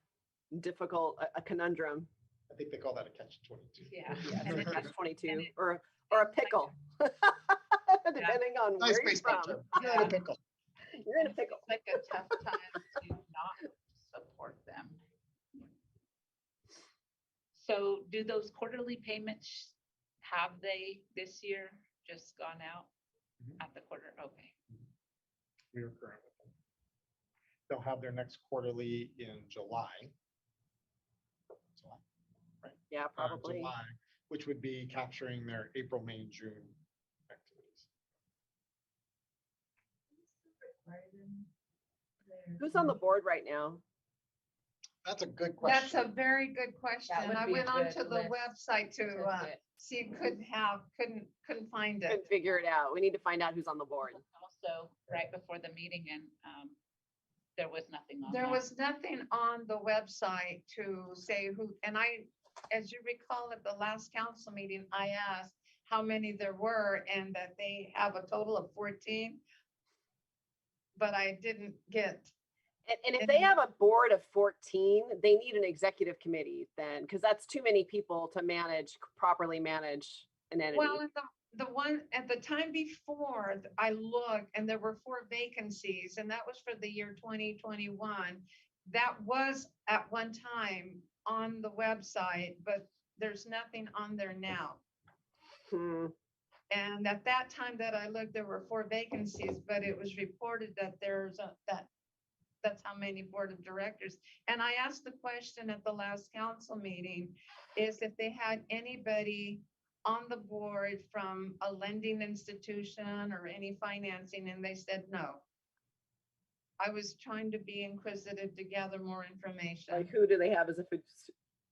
difficult, a conundrum. I think they call that a catch-22. Yeah. And a catch 22 And it- or a pickle. Depending on Nice where you're baseball from. term. You're in a Yeah. pickle. You're in a It's pickle. like a tough time to not support them. So do those quarterly payments, have they this year just gone out Mhm. at the quarter? Okay. We are current with them. They'll have their next quarterly in July. Yeah, probably. July, which would be capturing their April, May, and June activities. Who's on the board right now? That's a good That's question. a very good question. would I be a went on good to the list website to see, couldn't find Couldn't it. figure it out. We need to find out who's on the board. Also, right before the meeting and there was nothing on There that. was nothing on the website to say who, and I, as you recall at the last council meeting, I asked how many there were and that they have a total of 14. But I didn't get, And if they have a board of 14, they need an executive committee then, because that's too many people to manage, properly manage an entity. well, and the one, at the time before, I looked and there were 4 vacancies and that was for the year 2021. That was at one time on the website, but there's nothing on there now. Hmm. And at that time that I looked, there were 4 vacancies, but it was reported that that's how many board of directors. And I asked the question at the last council meeting, is if they had anybody on the board from a lending institution or any financing, and they said no. I was trying to be inquisitive to gather more information. Like who do they have as a,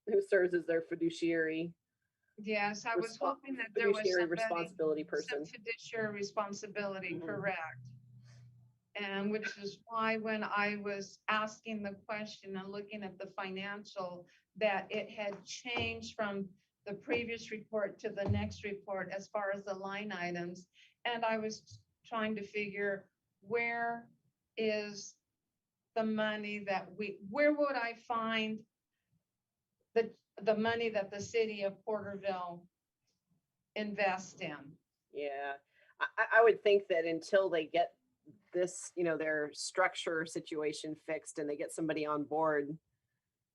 who serves as their fiduciary? Yes, I was Respon- hoping that there was Fiduciary somebody, responsibility some person. fiduciary responsibility, Mhm. correct. And which is why when I was asking the question and looking at the financial, that it had changed from the previous report to the next report as far as the line items. And I was trying to figure where is the money that where would I find the money that the city of Porterville invest in? Yeah, I would think that until they get this, their structure situation fixed and they get somebody on board,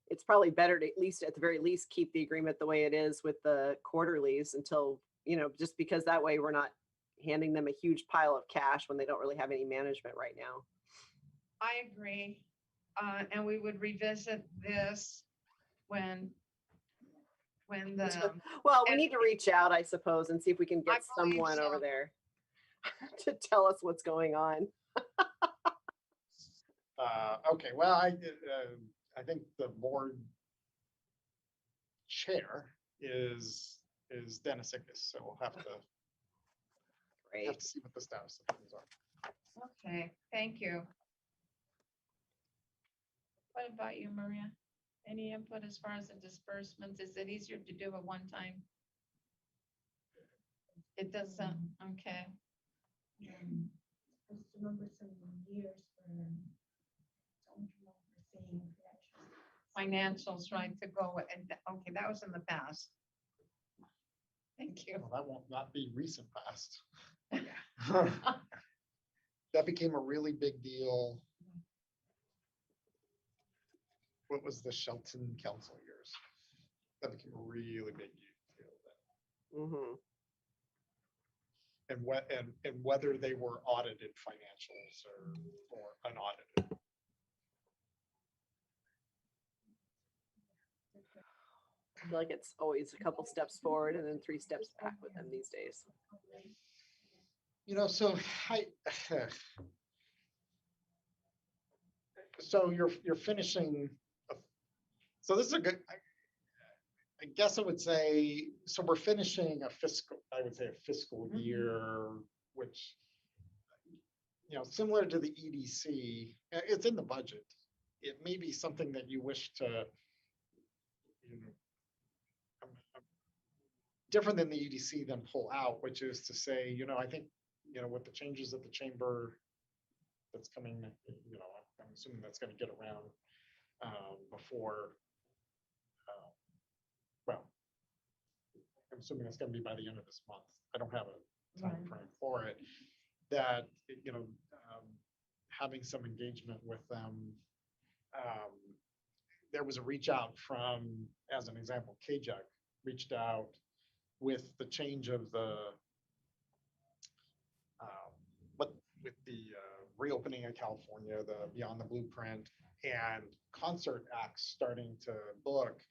it's probably better to at the very least, keep the agreement the way it is with the quarterlies until, just because that way we're not handing them a huge pile of cash when they don't really have any management right now. I agree. And we would revisit this when the, Well, we and- need to reach out, I suppose, and see if we can I get believe someone over so. there to tell us what's going on. Okay, well, I think the board chair is Dennis Ickes, so we'll have to Great. see what the status of things are. okay, thank you. What about you, Maria? Any input as far as the disbursements? Is it easier to do a one-time? It doesn't, okay. Just remember some years for, don't remember saying Financials, right, to go, and, okay, that was in the past. Thank you. Well, that won't not be recent past. That became a really big deal. What was the Shelton Council years? That became a really big deal then. Mhm. And whether they were audited financials or unaudited. I feel like it's always a couple steps forward and then 3 steps back with them these days. So so you're finishing. So this is a good. I guess I would say, so we're finishing I would say a fiscal year, which, similar to the EDC, it's in the budget. It may be something that you wish to, different than the EDC, then pull out, which is to say, I think, with the changes that the chamber that's coming, you know, I'm assuming that's gonna get around before, well, I'm assuming it's gonna be by the end of this month. I don't have a time Right. frame for it. That, you know, having some engagement with them. There was a reach out from, as an example, KJUG reached out with the change of the what with the reopening of California, the Beyond the Blueprint, and concert acts starting to book,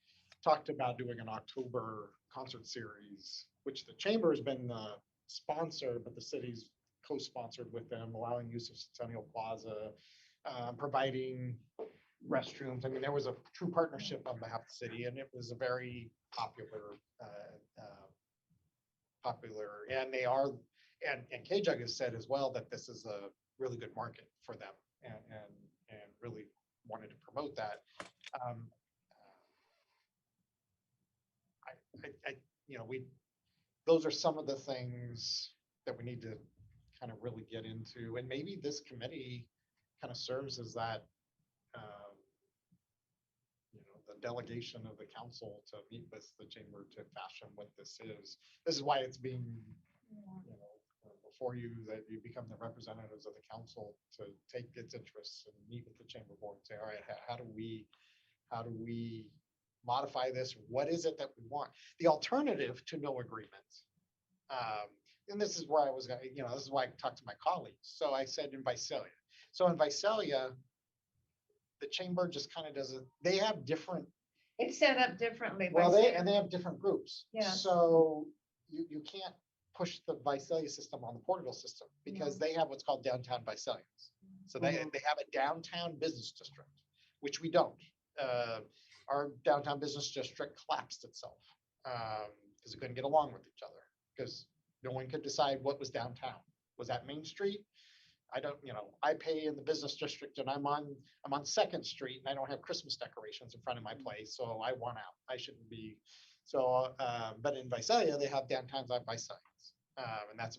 talked about doing an October concert series, which the chamber has been the sponsor, but the city's co-sponsored with them, allowing use of Centennial Plaza, providing restrooms. I mean, there was a true partnership on behalf of the city, and it was a very popular, and they are, and KJUG has said as well that this is a really good market for them, and really wanted to promote that. You know, those are some of the things that we need to kind of really get into, and maybe this committee kind of serves as that, you know, the delegation of the council to meet with the chamber to fashion what this is. This is why it's being, you know, before you, that you become the representatives of the council to take its interests and meet with the chamber board and say, all right, how do we modify this? What is it that we want? The alternative to no agreement. And this is where I was going to, you know, this is why I talked to my colleagues. So I said in Visalia. So in Visalia, the chamber just kind of does it. They have different. It's set up differently. Well, by they city. have different groups. Yeah. So you can't push the Visalia system on the Porterville system because they have what's called downtown Visalia. So they have a downtown business district, which we don't. Our downtown business district collapsed itself because it couldn't get along with each other because no one could decide what was downtown. Was that Main Street? I don't, you know, I pay in the business district and I'm on 2nd Street and I don't have Christmas decorations in front of my place, so I want out. I shouldn't be. So, but in Visalia, they have downtowns on Visalia, and that's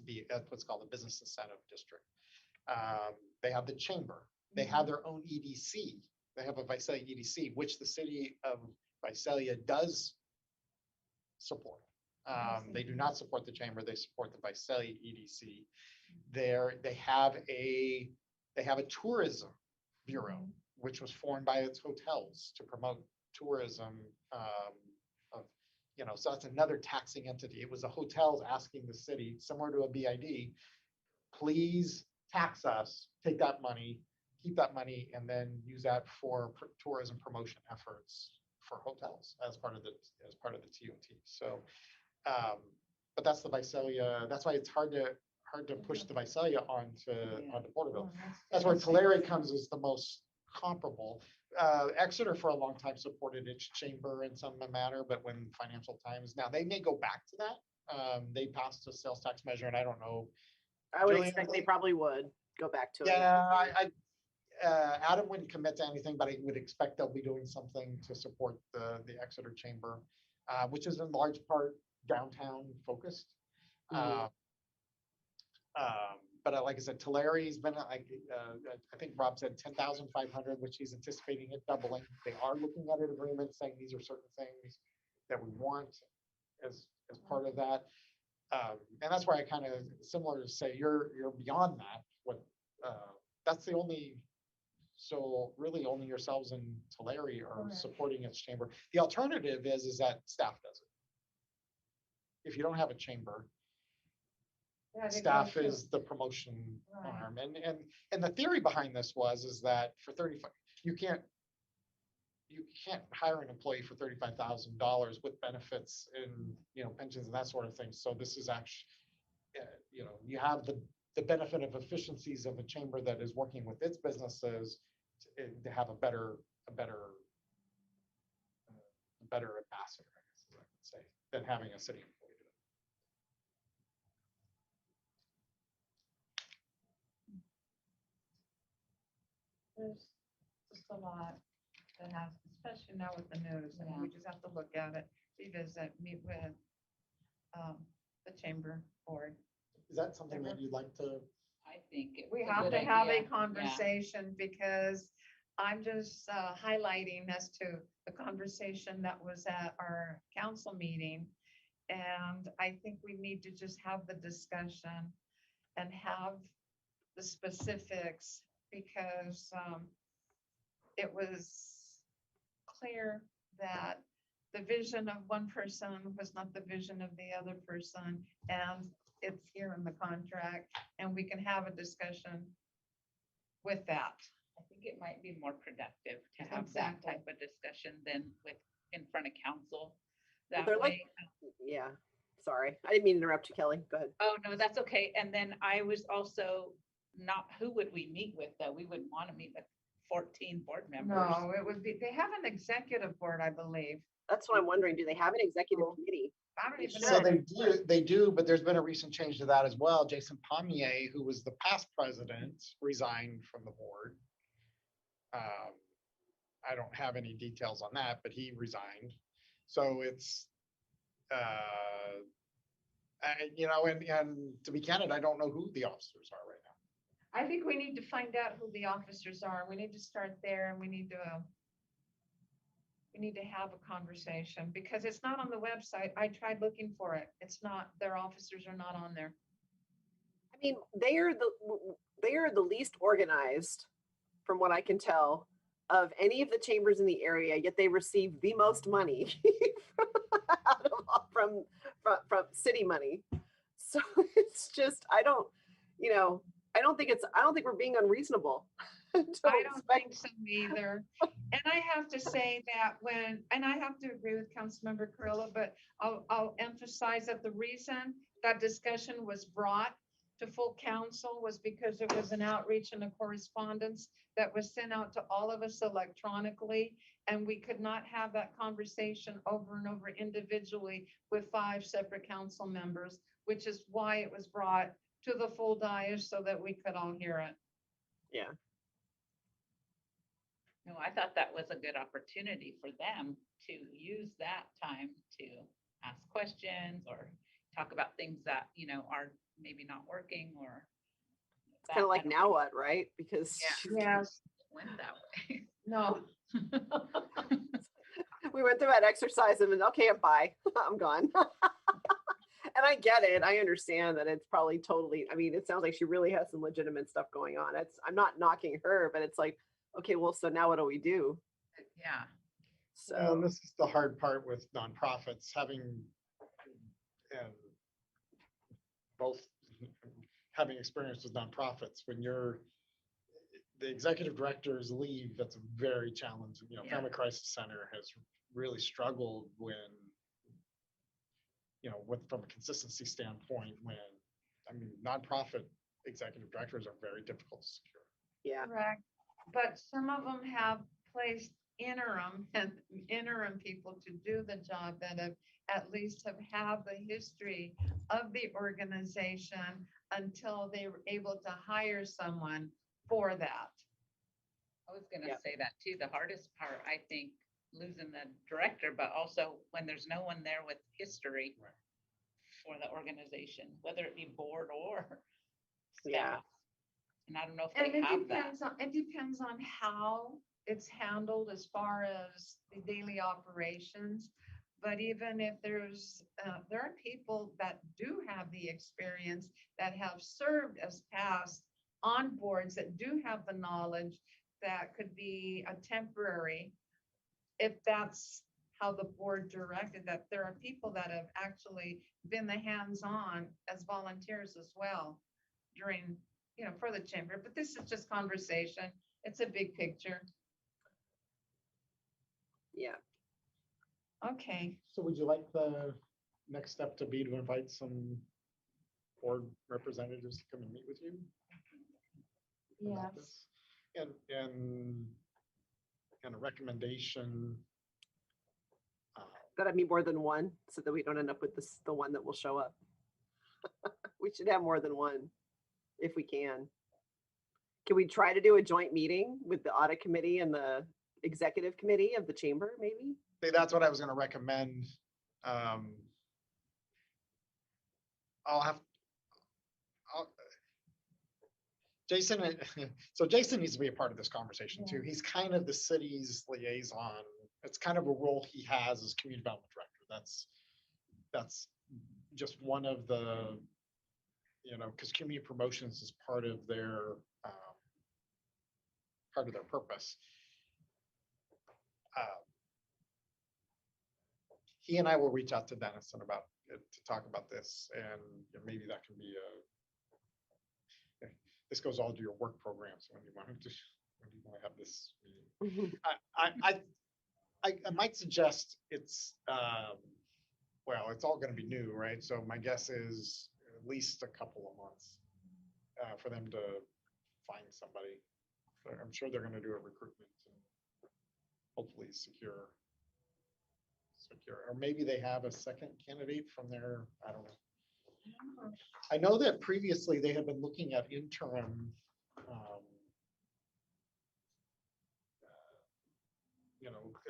what's called a business incentive district. They have the chamber. They have their own EDC. They have a Visalia EDC, which the city of Visalia does support. They do not support the chamber. They support the Visalia EDC. They have a tourism bureau, which was formed by its hotels to promote tourism. You know, so that's another taxing entity. It was the hotels asking the city, similar to a BID, please tax us, take that money, keep that money, and then use that for tourism promotion efforts for hotels as part of the TOT. So, but that's the Visalia. That's why it's hard to push the Visalia onto Porterville. That's where Tulare comes as the most comparable. Exeter for a long time supported its chamber in some manner, but when financial times, now they may go back to that. They passed a sales tax measure, and I don't know. I would Julian, expect they probably would go back to it. Yeah, Adam wouldn't commit to anything, but I would expect they'll be doing something to support the Exeter chamber, which is in large part downtown focused. But like I said, Tulare's been, I think Rob said 10,500, which he's anticipating it doubling. They are looking at an agreement saying these are certain things that we want as part of that. And that's why I kind of similar to say you're beyond that. What that's the only. So really only yourselves and Tulare are supporting its chamber. The alternative is that staff does it. If you don't have a chamber, staff is the promotion arm. And the theory behind this is that for 35, you can't hire an employee for $35,000 with benefits and, you know, pensions and that sort of thing. So this is actually, you know, you have the benefit of efficiencies of a chamber that is working with its businesses to have a better ambassador, I guess I would say, than having a city employee do it. There's just a lot that has, especially now with the news, and we just have to look at it, revisit, meet with the chamber board. Is that something that you'd like to? I think it's We a have good to have idea. a conversation because I'm just highlighting as to the conversation that was at our council meeting. And I think we need to just have the discussion and have the specifics because it was clear that the vision of one person was not the vision of the other person. And it's here in the contract and we can have a discussion with that. I think it might be more productive to have that Exactly. type of discussion than with, in front of council. But That they're like- way, Yeah, sorry. I didn't mean to interrupt you, Kelly. Go ahead. oh, no, that's okay. And then I was also not, who would we meet with though? We wouldn't want to meet with 14 board members. No, it would be, they have an executive board, I believe. That's what I'm wondering. Do they have an executive committee? I don't even So know. they do, but there's been a recent change to that as well. Jason Pommier, who was the past president, resigned from the board. I don't have any details on that, but he resigned. So it's, and to be candid, I don't know who the officers are right now. I think we need to find out who the officers are. We need to start there and we need to have a conversation because it's not on the website. I tried looking for it. It's not, their officers are not on there. I mean, they are the least organized, from what I can tell, of any of the chambers in the area, yet they receive the most money from city money. So it's just, I don't think we're being unreasonable. I don't think so either. And I have to say that and I have to agree with Councilmember Carrillo, but I'll emphasize that the reason that discussion was brought to full council was because it was an outreach and a correspondence that was sent out to all of us electronically. And we could not have that conversation over and over individually with 5 separate council members, which is why it was brought to the full dais so that we could all hear it. Yeah. No, I thought that was a good opportunity for them to use that time to ask questions or talk about things that, are maybe not working or. It's kind of like now what, right? Because Yes, Went that way. no, we went through that exercise and then, okay, bye, I'm gone. And I get it. I understand that it's probably totally, I mean, it sounds like she really has some legitimate stuff going on. I'm not knocking her, but it's like, okay, well, so now what do we do? Yeah. Well, So, this is the hard part with nonprofits, having experience with nonprofits. When the executive directors leave, that's very challenging. Yeah. Family Crisis Center has really struggled when, from a consistency standpoint, nonprofit executive directors are very difficult to secure. yeah. correct. But some of them have placed interim people to do the job that have at least have the history of the organization until they were able to hire someone for that. I was gonna Yep. say that too. The hardest part, I think, losing the director, but also when there's no one there with history Right. for the organization, whether it be board or Yeah. staff. And I don't know if And they it have that. depends on how it's handled as far as the daily operations. But even if there are people that do have the experience that have served as past on boards that do have the knowledge that could be a temporary, if that's how the board directed, that there are people that have actually been the hands-on as volunteers as well during, for the chamber. But this is just conversation. It's a big picture. Yeah. Okay. So would you like the next step to be to invite some board representatives to come and meet with you? about this? And a recommendation. That'd be more than one, so that we don't end up with the one that will show up. We should have more than one, if we can. Can we try to do a joint meeting with the audit committee and the executive committee of the chamber, maybe? That's what I was going to recommend. Jason, so Jason needs to be a part of this conversation too. He's kind of the city's liaison. It's kind of a role he has as community development director. That's just one of the, because community promotions is part of their purpose. He and I will reach out to Dennis and about to talk about this, and maybe that can be this goes all to your work programs when you want to have this meeting. I might suggest it's it's all going to be new, right? So my guess is at least a couple of months for them to find somebody. I'm sure they're going to do a recruitment and hopefully secure, or maybe they have a second candidate from their, I don't know. I know that previously they have been looking at interim,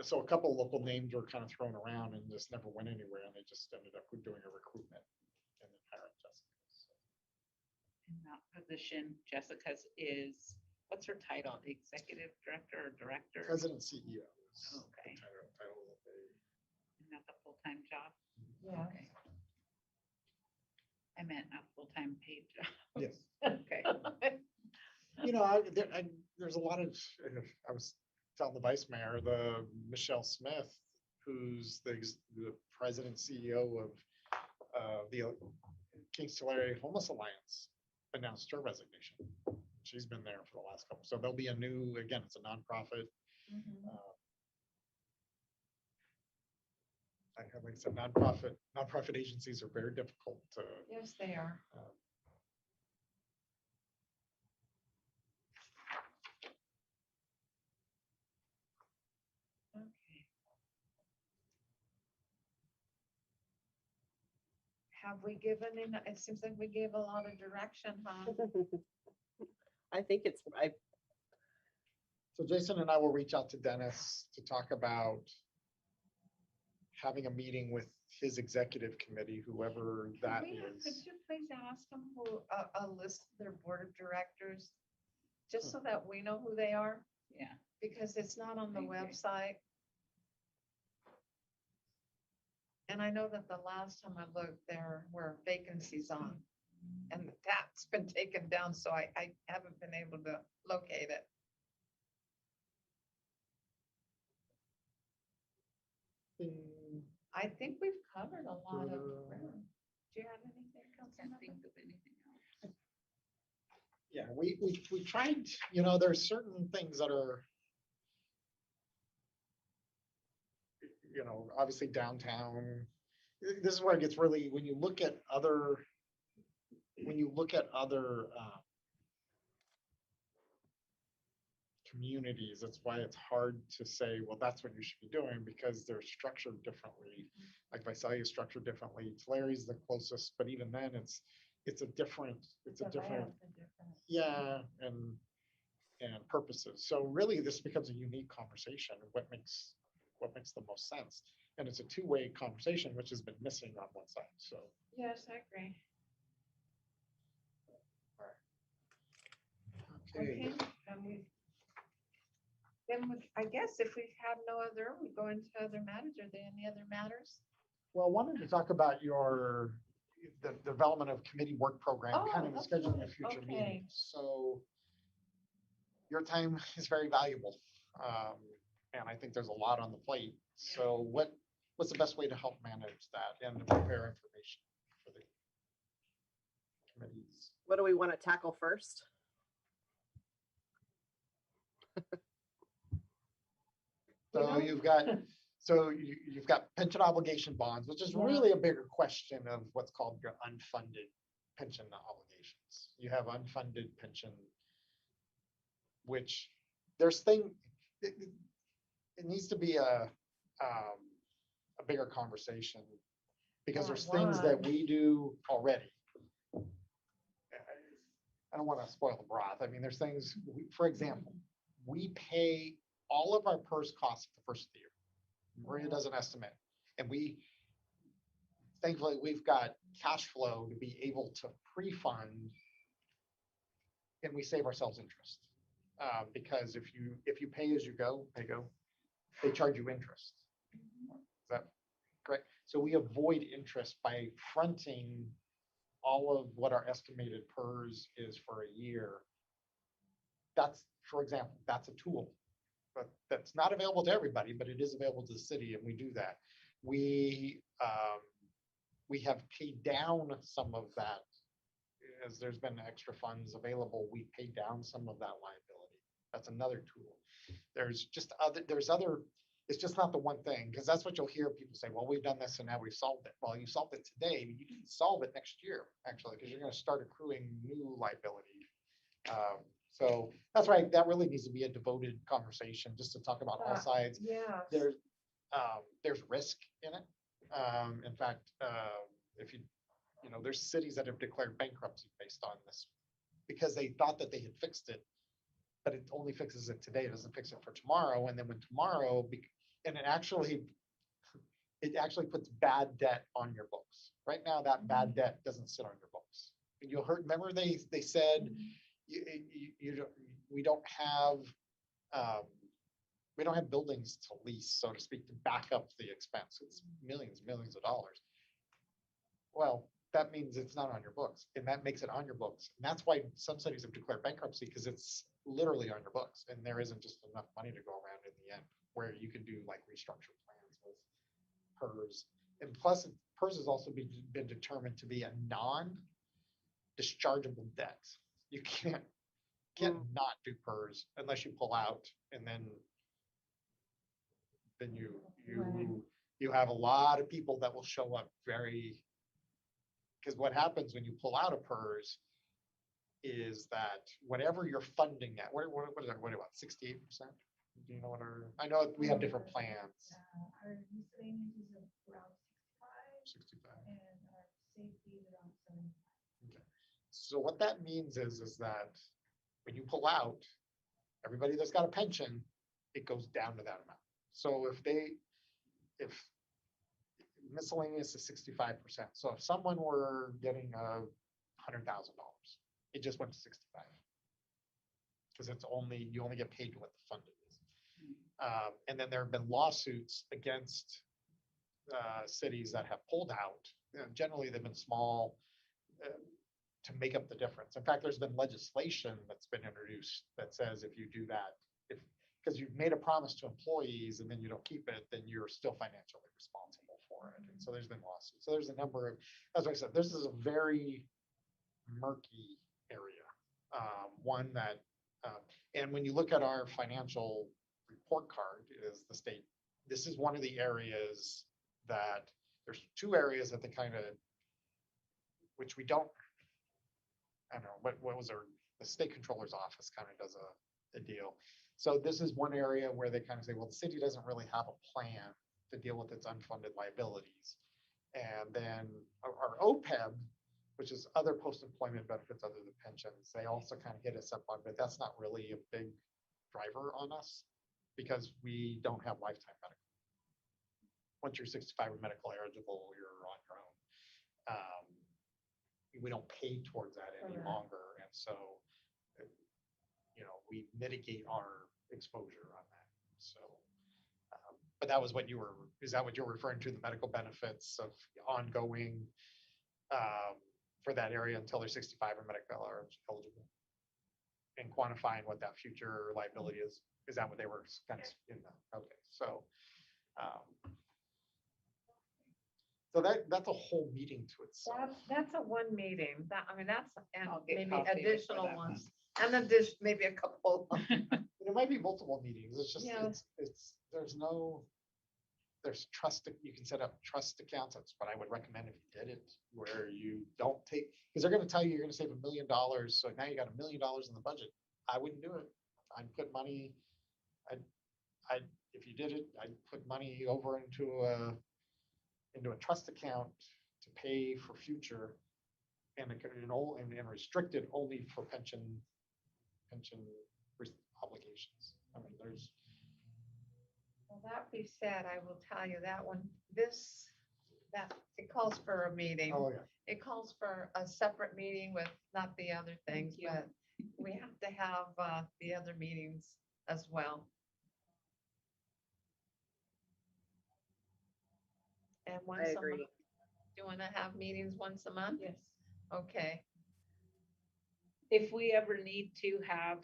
so a couple of local names were kind of thrown around and just never went anywhere, and they just ended up doing a recruitment and then hiring Jessica. So. In that position, Jessica's is, what's her title? The executive director or director? President CEO. Okay. Title that they. Isn't that the full-time job? Yeah. Okay. I meant a full-time paid job. Yes. Okay. There's a lot of, I was telling the vice mayor, the Michelle Smith, who's the president CEO of the Kings Tulare Homeless Alliance, announced her resignation. She's been there for the last couple. So there'll be a new, again, it's a nonprofit. Like I said, nonprofit agencies are very difficult to. Yes, they are. Okay. Have we given it seems like we gave a lot of direction, huh? I think it's, So Jason and I will reach out to Dennis to talk about having a meeting with his executive committee, whoever that Could is. you please ask them who, a list of their board of directors? Just so that we know who they are, Yeah. because it's not on the I agree. website. And I know that the last time I looked, there were vacancies on. And that's been taken down, so I haven't been able to locate it. I think we've covered a lot of ground. Do you have anything, Can't Councilmember? think of anything else. Yeah, we tried, there's certain things that are, obviously downtown. This is where it gets really, when you look at other communities, that's why it's hard to say, well, that's what you should be doing, because they're structured differently. Like Visalia is structured differently. Tulare the closest, but even then it's a different, yeah, and purposes. So really this becomes a unique conversation of what makes the most sense. And it's a two-way conversation, which has been missing on one side. So Yes, I agree. okay. I guess if we have no other, we go into other matters. Are there any other matters? Well, I wanted to talk about the development of committee work program, kind of scheduling a future Okay. meeting. So your time is very valuable. And I think there's a lot on the plate. So what's the best way to help manage that and to prepare information for the committees? what do we want to tackle first? So you've got pension obligation bonds, which is really a bigger question of what's called your unfunded pension obligations. You have unfunded pension, which it needs to be a bigger conversation, because there's things that we do already. I don't want to spoil the broth. I mean, there's things, for example, we pay all of our PERS costs the first of the year. Maria does an estimate, and thankfully we've got cash flow to be able to pre-fund and we save ourselves interest. Because if you pay as you go, they charge you interest. Is that correct? So we avoid interest by fronting all of what our estimated PERS is for a year. That's, for example, that's a tool, but that's not available to everybody, but it is available to the city, and we do that. We have paid down some of that as there's been extra funds available. We paid down some of that liability. That's another tool. There's other, it's just not the one thing, because that's what you'll hear people say, well, we've done this and now we've solved it. Well, you solved it today, but you can solve it next year, actually, because you're going to start accruing new liability. So that's why that really needs to be a devoted conversation, just to talk about all sides. Yeah. There's risk in it. In fact, if there's cities that have declared bankruptcy based on this because they thought that they had fixed it, but it only fixes it today. It doesn't fix it for tomorrow. And then when tomorrow, and it actually puts bad debt on your books. Right now, that bad debt doesn't sit on your books. And you'll heard, remember they said, we don't have buildings to lease, so to speak, to back up the expense. It's millions of dollars. Well, that means it's not on your books, and that makes it on your books. And that's why some cities have declared bankruptcy, because it's literally on your books, and there isn't just enough money to go around in the end, where you can do like restructure plans with PERS. And plus, PERS has also been determined to be a non-dischargeable debt. You can't not do PERS unless you pull out, and then you have a lot of people that will show up because what happens when you pull out of PERS is that whatever you're funding at, what is it, what about 68%? Do you know I know we have different plans. Our miscellaneous is around 65. 65. And our safety is around 75. Okay. So what that means is that when you pull out, everybody that's got a pension, it goes down to that amount. So if miscellaneous is 65%. So if someone were getting $100,000, it just went to 65. Because you only get paid what the funding is. And then there have been lawsuits against cities that have pulled out. Generally, they've been small to make up the difference. In fact, there's been legislation that's been introduced that says if you do that, because you've made a promise to employees and then you don't keep it, then you're still financially responsible for it. And so there's been lawsuits. So there's a number of, as I said, this is a very murky area. One that, and when you look at our financial report card, is the state, this is one of the areas that there's two areas that they kind of, which we don't, I don't know, what was the state controller's office kind of does a deal. So this is one area where they kind of say, well, the city doesn't really have a plan to deal with its unfunded liabilities. And then our OPEB, which is other post-employment benefits other than pensions, they also kind of hit us up on, but that's not really a big driver on us because we don't have lifetime medical. Once you're 65 or medical eligible, you're on your own. We don't pay towards that any longer. And so, we mitigate our exposure on that. So, but that was is that what you're referring to, the medical benefits of ongoing for that area until they're 65 or medical eligible, and quantifying what that future liability is? Is that what they were kind of in the, okay, so that's a whole meeting to itself. That's a one meeting. That's, and I'll get maybe coffee before additional that ones. And then there's maybe a couple. There might be multiple meetings. It's just, Yeah. there's trust, you can set up trust accounts. That's what I would recommend if you did it, where you don't take, because they're going to tell you you're going to save $1 million. So now you got $1 million in the budget. I wouldn't do it. I'd put money, if you did it, I'd put money over into a trust account to pay for future, and restricted only for pension obligations. I mean, Well, that being said, I will tell you that it calls for a meeting. oh yeah. It calls for a separate meeting with not the other things, you. but we have to have the other meetings as well. And I once a month, agree. do you want to have meetings once a month? Yes. Okay, If we ever need to have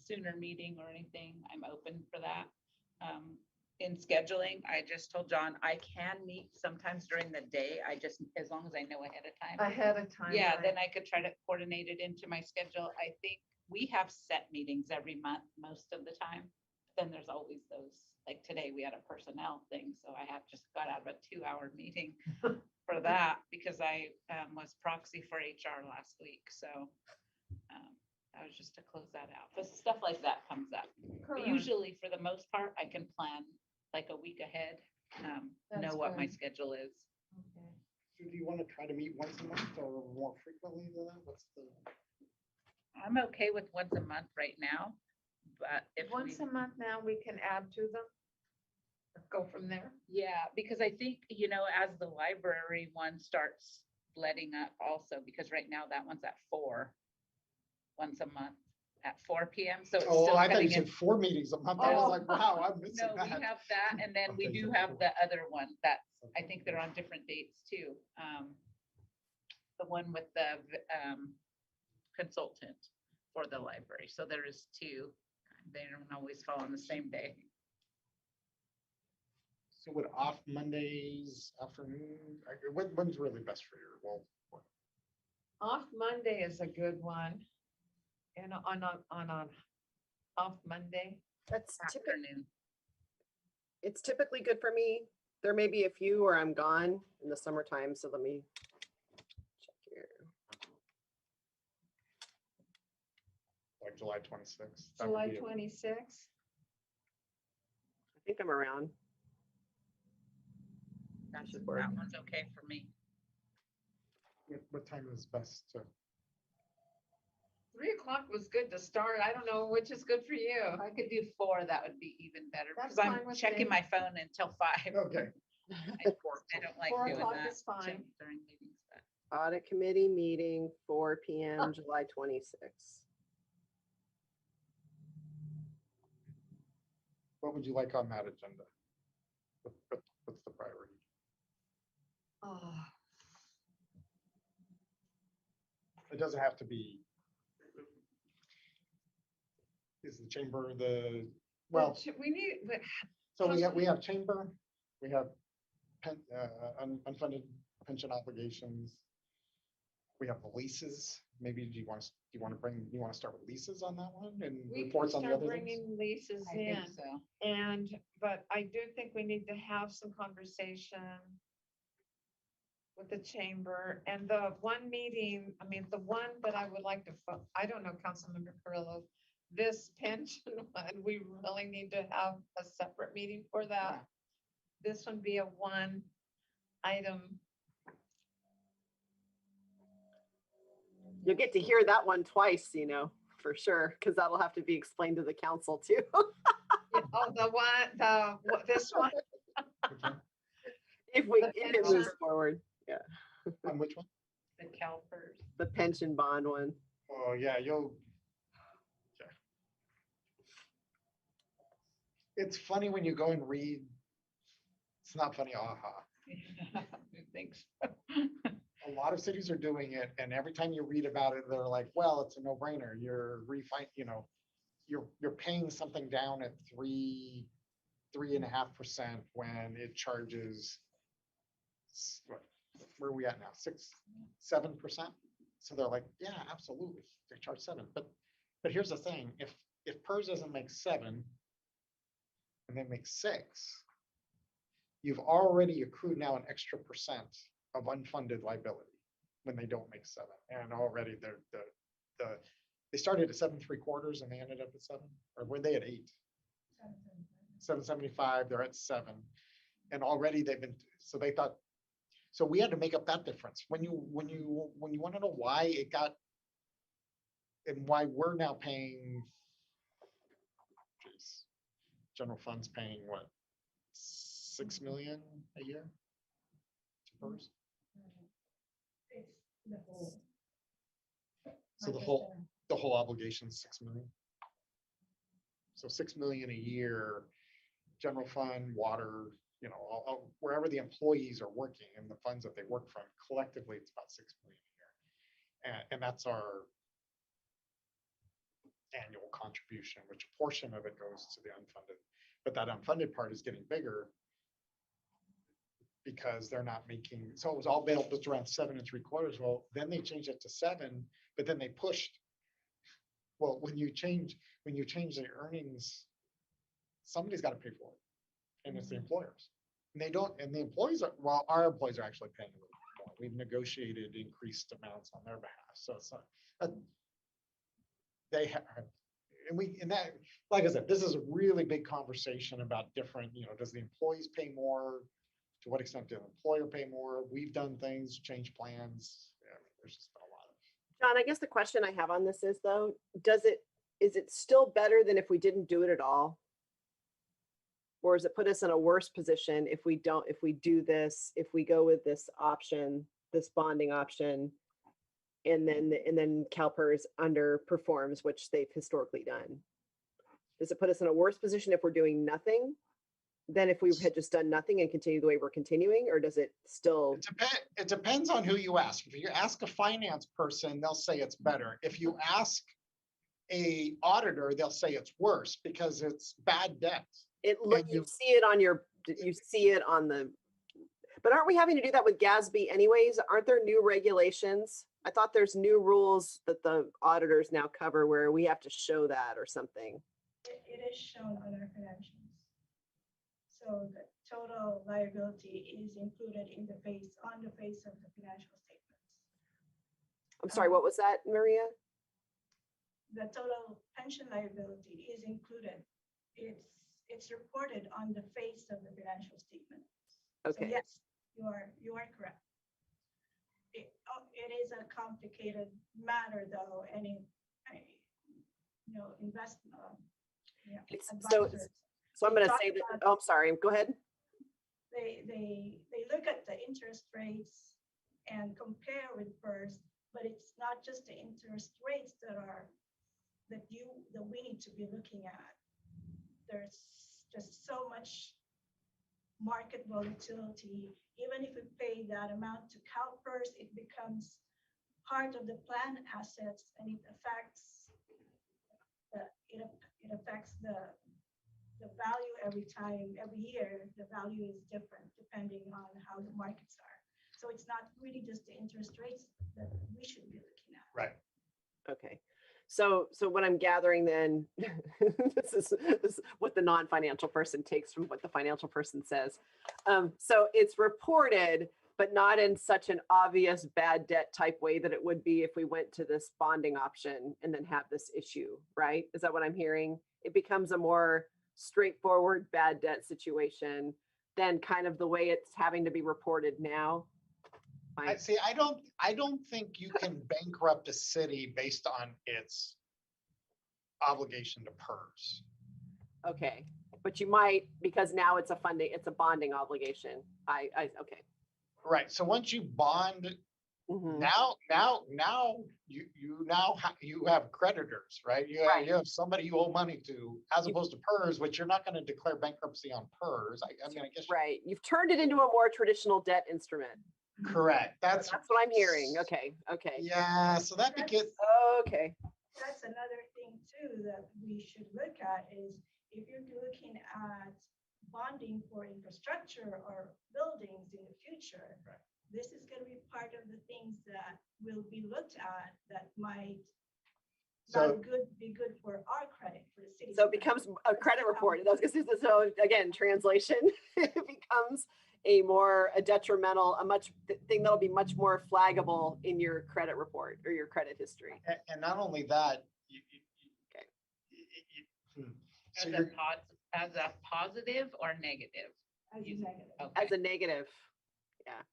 sooner meeting or anything, I'm open for that. In scheduling, I just told John, I can meet sometimes during the day. I just, as long as I know ahead of time. ahead of time. Yeah, right. then I could try to coordinate it into my schedule. I think we have set meetings every month, most of the time. Then there's always those, like today, we had a personnel thing, so I have just got out of a 2-hour meeting for that because I was proxy for HR last week, so that was just to close that out. But stuff like that comes up. But Correct. usually, for the most part, I can plan like a week ahead, know That's what my good. schedule is. Okay. So do you want to try to meet once a month or more frequently than that? What's the? I'm okay with once a month right now, but if Once we, a month now, we can add to them. Go from there. yeah, because I think, as the library one starts letting up also, because right now that one's at 4, once a month at 4 p.m. So it's Oh, still I thought you cutting in. said 4 meetings a month. I was Oh. like, wow, I'm missing No, we that. have that, and then we Okay, do so have 4. the other one that I think they're on different dates too. The one with the consultant for the library. So there is 2. They don't always fall on the same day. So would off Mondays afternoon, when's really best for you? Well, Off Monday is a good one. And on off Monday. That's typically, Afternoon. it's typically good for me. There may be a few where I'm gone in the summertime, so let me check here. like July 26th. July 26th. I think I'm around. That's, Should work. that one's okay for me. What time is best to? 3 o'clock was good to start. I don't know which is good for you. If I could do 4, that would be even better, That's because fine I'm with checking me. my phone until 5. Okay. I don't like 4 doing o'clock that is fine. during meetings, but Audit committee meeting, 4 p.m., July 26th. What would you like on that agenda? What's the priority? Oh, It doesn't have to be. Is the chamber well, we need, so we have chamber, we have unfunded pension obligations. We have the leases. Maybe do you want to start with leases on that one and we can reports on the start other things? bringing leases I think in. so. But I do think we need to have some conversation with the chamber and the one meeting, I mean, the one that I would like to, I don't know, Councilmember Carrillo, this pension one, we really need to have a separate meeting for that. This one be a one item. You'll get to hear that one twice, for sure, because that'll have to be explained to the council too. Oh, this one, Which one? If The it moves pension. forward, On which one? The CalPERS. the pension bond one. Oh, yeah, yeah. It's funny when you go and read. It's not funny, Thanks. A lot of cities are doing it, and every time you read about it, they're like, well, it's a no-brainer. You're you're paying something down at 3.5% when it charges. Where are we at now? 7%. So they're like, yeah, absolutely. They charge 7. But here's the thing: if PERS doesn't make 7, and they make 6, you've already accrued now an extra percent of unfunded liability when they don't make 7. And already they started at 7.75 and they ended up at 7, or were they at 8? 7.75, they're at 7. And already so they thought, so we had to make up that difference. When you want to know why it got, and why we're now paying, geez, general fund's paying what, 6 million a year to PERS? It's the whole. So the 1%. whole obligation is 6 million. So 6 million a year, general fund, water, you know, wherever the employees are working and the funds that they work from, collectively, it's about 6 million a year. And that's our annual contribution, which a portion of it goes to the unfunded. But that unfunded part is getting bigger because they're not making, so it was all built around 7.75. Well, then they changed it to 7, but then they pushed. Well, when you change the earnings, somebody's got to pay for it, and it's the employers. And they don't, and the employees are, well, our employees are actually paying a little bit more. We've negotiated increased amounts on their behalf, so it's not. They have, and that, like I said, this is a really big conversation about different, you know, does the employees pay more? To what extent does the employer pay more? We've done things, change plans. Yeah, I mean, there's just been a lot of. John, I guess the question I have on this is though, is it still better than if we didn't do it at all? Or does it put us in a worse position if we do this, if we go with this option, this bonding option, and then CalPERS underperforms, which they've historically done? Does it put us in a worse position if we're doing nothing than if we had just done nothing and continue the way we're continuing, or does it still? It depends on who you ask. If you ask a finance person, they'll say it's better. If you ask a auditor, they'll say it's worse because it's bad debt. You see it on the, but aren't we having to do that with GASB anyways? Aren't there new regulations? I thought there's new rules that the auditors now cover where we have to show that or something. It is shown on our financials. So the total liability is included on the face of the financial statements. I'm sorry, what was that, Maria? The total pension liability is included. It's reported on the face of the financial statement. Okay. So yes, you are correct. It is a complicated matter though, and advisors. So I'm going to say that, oh, sorry, go ahead. They look at the interest rates and compare with PERS, but it's not just the interest rates that we need to be looking at. There's just so much market volatility. Even if we pay that amount to CalPERS, it becomes part of the plan assets, and it affects the value every year. The value is different depending on how the markets are. So it's not really just the interest rates that we should be looking at. Right. Okay. So what I'm gathering then, this is what the non-financial person takes from what the financial person says. So it's reported, but not in such an obvious bad debt type way that it would be if we went to this bonding option and then have this issue, right? Is that what I'm hearing? It becomes a more straightforward bad debt situation than kind of the way it's having to be reported now. I don't think you can bankrupt a city based on its obligation to PERS. Okay, but you might, because now it's a bonding obligation. Okay. Right. So once you bond, now you have creditors, right? You have somebody you owe money to, as opposed to PERS, which you're not going to declare bankruptcy on PERS. I mean, I guess. Right. You've turned it into a more traditional debt instrument. Correct. That's what I'm hearing. Okay. Yeah. So that begins. Okay. That's another thing too that we should look at is if you're looking at bonding for infrastructure or buildings in the future, this is going to be part of the things that will be looked at that might be good for our credit for the city. So it becomes a credit report. So again, translation, it becomes a detrimental, thing that'll be much more flaggable in your credit report or your credit history. And not only that, As a positive or negative? As a negative. Okay. As a negative, yeah.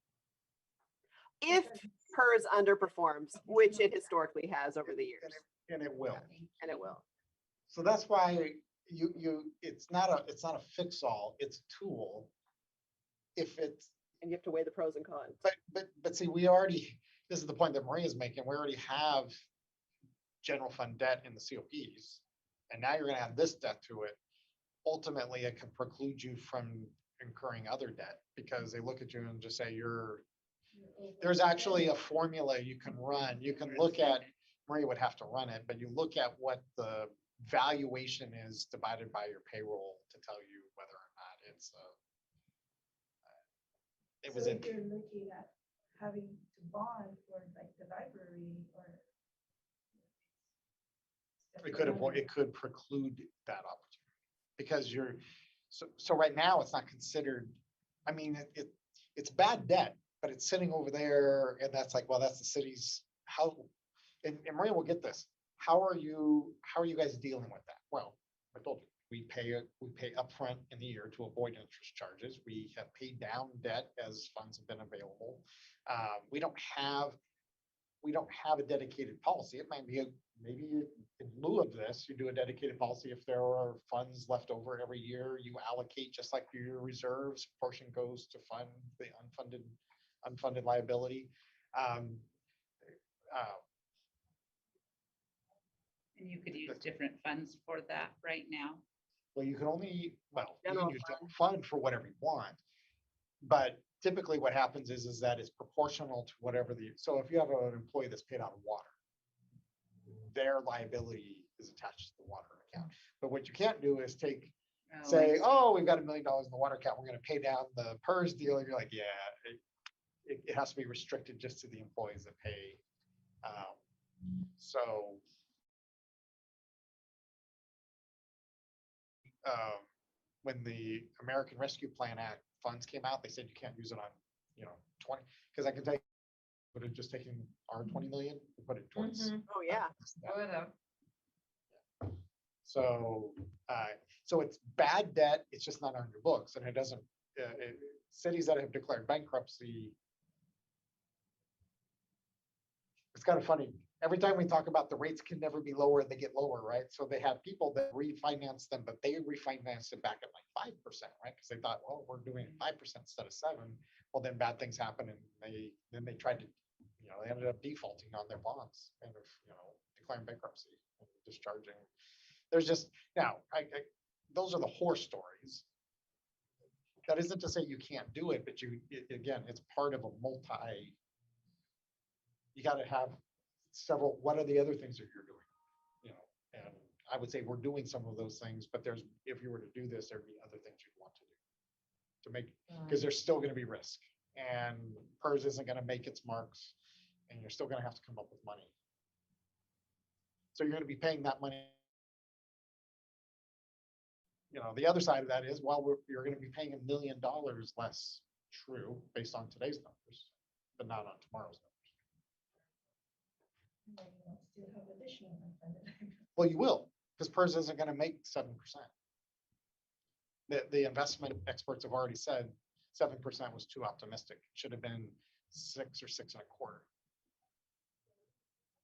If PERS underperforms, which it historically has over the years. And it will. And it will. So that's why it's not a fix-all, it's a tool. And you have to weigh the pros and cons. But see, this is the point that Maria's making. We already have general fund debt in the COPs, and now you're gonna add this debt to it, ultimately it can preclude you from incurring other debt, because they look at you and just say there's actually a formula you can run. You can look at, Maria would have to run it, but you look at what the valuation is divided by your payroll to tell you whether or not it's it was So in. if you're looking at having to bond for like the library or. It could preclude that opportunity, because so right now it's not considered, I mean, it's bad debt, but it's sitting over there, and that's like, well, that's the city's, and Maria will get this. How are you guys dealing with that? Well, I told you, we pay upfront in the year to avoid interest charges. We have paid down debt as funds have been available. We don't have a dedicated policy. It might be maybe in lieu of this, you do a dedicated policy. If there are funds left over every year, you allocate just like your reserves. Portion goes to fund the unfunded liability. And you could use different funds for that right now. Well, you can only, you General can use general fund for whatever you want. But typically what happens is that it's proportional to whatever so if you have an employee that's paid out of water, their liability is attached to the water account. But what you can't do is say, oh, we've got $1 million in the water account, we're gonna pay down the PERS deal. You're like, yeah, it has to be restricted just to the employees that pay. When the American Rescue Plan Act funds came out, they said you can't use it on, 20, because I can take, would have just taken our 20 million and put it towards. Oh, yeah. So, so it's bad debt, it's just not on your books, and it doesn't, cities that have declared bankruptcy. It's kind of funny, every time we talk about the rates can never be lower, they get lower, right? So they have people that refinance them, but they refinance it back at like 5%, right? Because they thought, well, we're doing it 5% instead of 7%. Well, then bad things happen, and they tried to, they ended up defaulting on their bonds and, declaring bankruptcy and discharging. There's just, now, those are the horror stories. That isn't to say you can't do it, but again, it's part of a you got to have several, what are the other things that you're doing? And I would say we're doing some of those things, but if you were to do this, there'd be other things you'd want to do to make, because there's still going to be risk, and PERS isn't going to make its marks, and you're still going to have to come up with money. So you're going to be paying that money. The other side of that is, you're going to be paying $1 million less, true, based on today's numbers, but not on tomorrow's numbers. Still have additional unfunded. Well, you will, because PERS isn't going to make 7%. The investment experts have already said 7% was too optimistic. It should have been 6 or 6.25.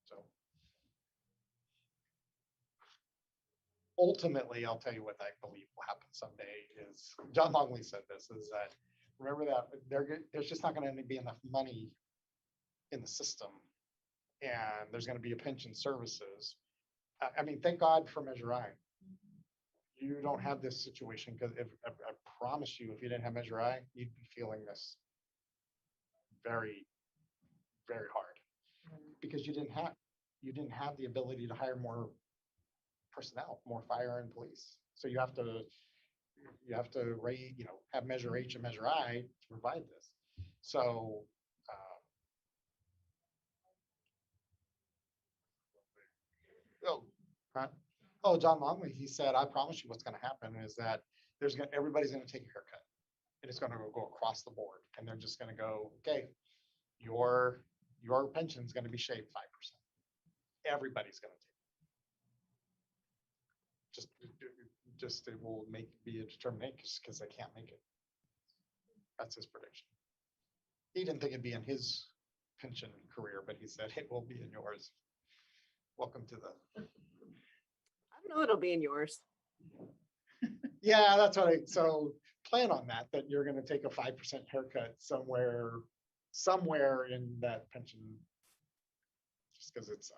So ultimately, I'll tell you what I believe will happen someday is, John Longley said this, is that, remember that there's just not going to be enough money in the system, and there's going to be a pension services. I mean, thank God for Measure I. You don't have this situation, because I promise you, if you didn't have Measure I, you'd be feeling this very, very hard, because you didn't have the ability to hire more personnel, more fire and police. So you have to have Measure H and Measure I to provide this. So John Longley, he said, I promise you what's going to happen is that everybody's going to take a haircut, and it's going to go across the board, and they're just going to go, okay, your pension is going to be shaved 5%. Everybody's going to take just it will be a determination, because they can't make it. That's his prediction. He didn't think it'd be in his pension career, but he said it will be in yours. Welcome to the. I don't know, it'll be in yours. Yeah, that's what so plan on that you're going to take a 5% haircut somewhere in that pension just because it's,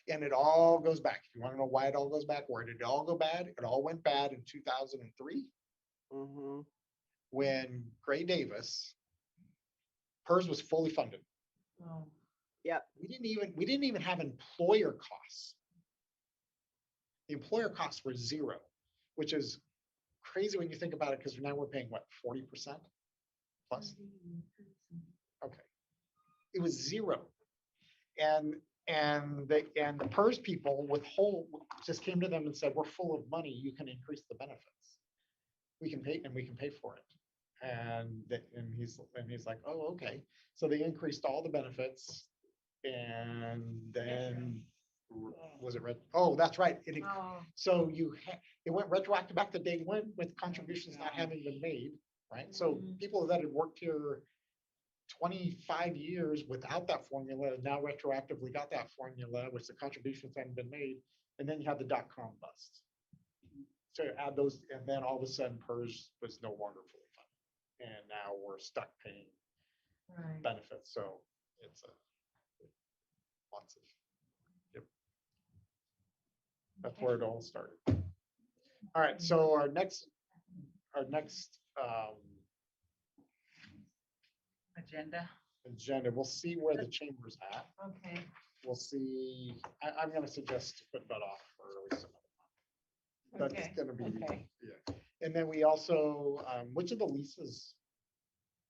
and it all goes back. If you want to know why it all goes back, where did it all go bad? It all went bad in 2003 Mhm. when Gray Davis, PERS was fully funded. Oh, We didn't even have employer costs. The employer costs were zero, which is crazy when you think about it, because now we're paying what, 40% plus? Okay. It was zero. And the PERS people with whole just came to them and said, we're full of money, you can increase the benefits. We can pay for it. And he's like, oh, okay. So they increased all the benefits. And then was it red? Oh, that's right. oh, So it went retroactive back to day one with contributions not having been made, right? So Mhm. people that had worked here 25 years without that formula now retroactively got that formula, which the contributions hadn't been made. And then you had the .com bust. So add those, and then all of a sudden PERS was no longer fully funded. And now we're stuck paying right. benefits. So it's lots of, yep. That's where it all started. All right, so our next Agenda. we'll see where the chamber's at. Okay, We'll see, I'm gonna suggest to put that off for at least another month. That's okay. gonna be, Okay. yeah. And then we also, which of the leases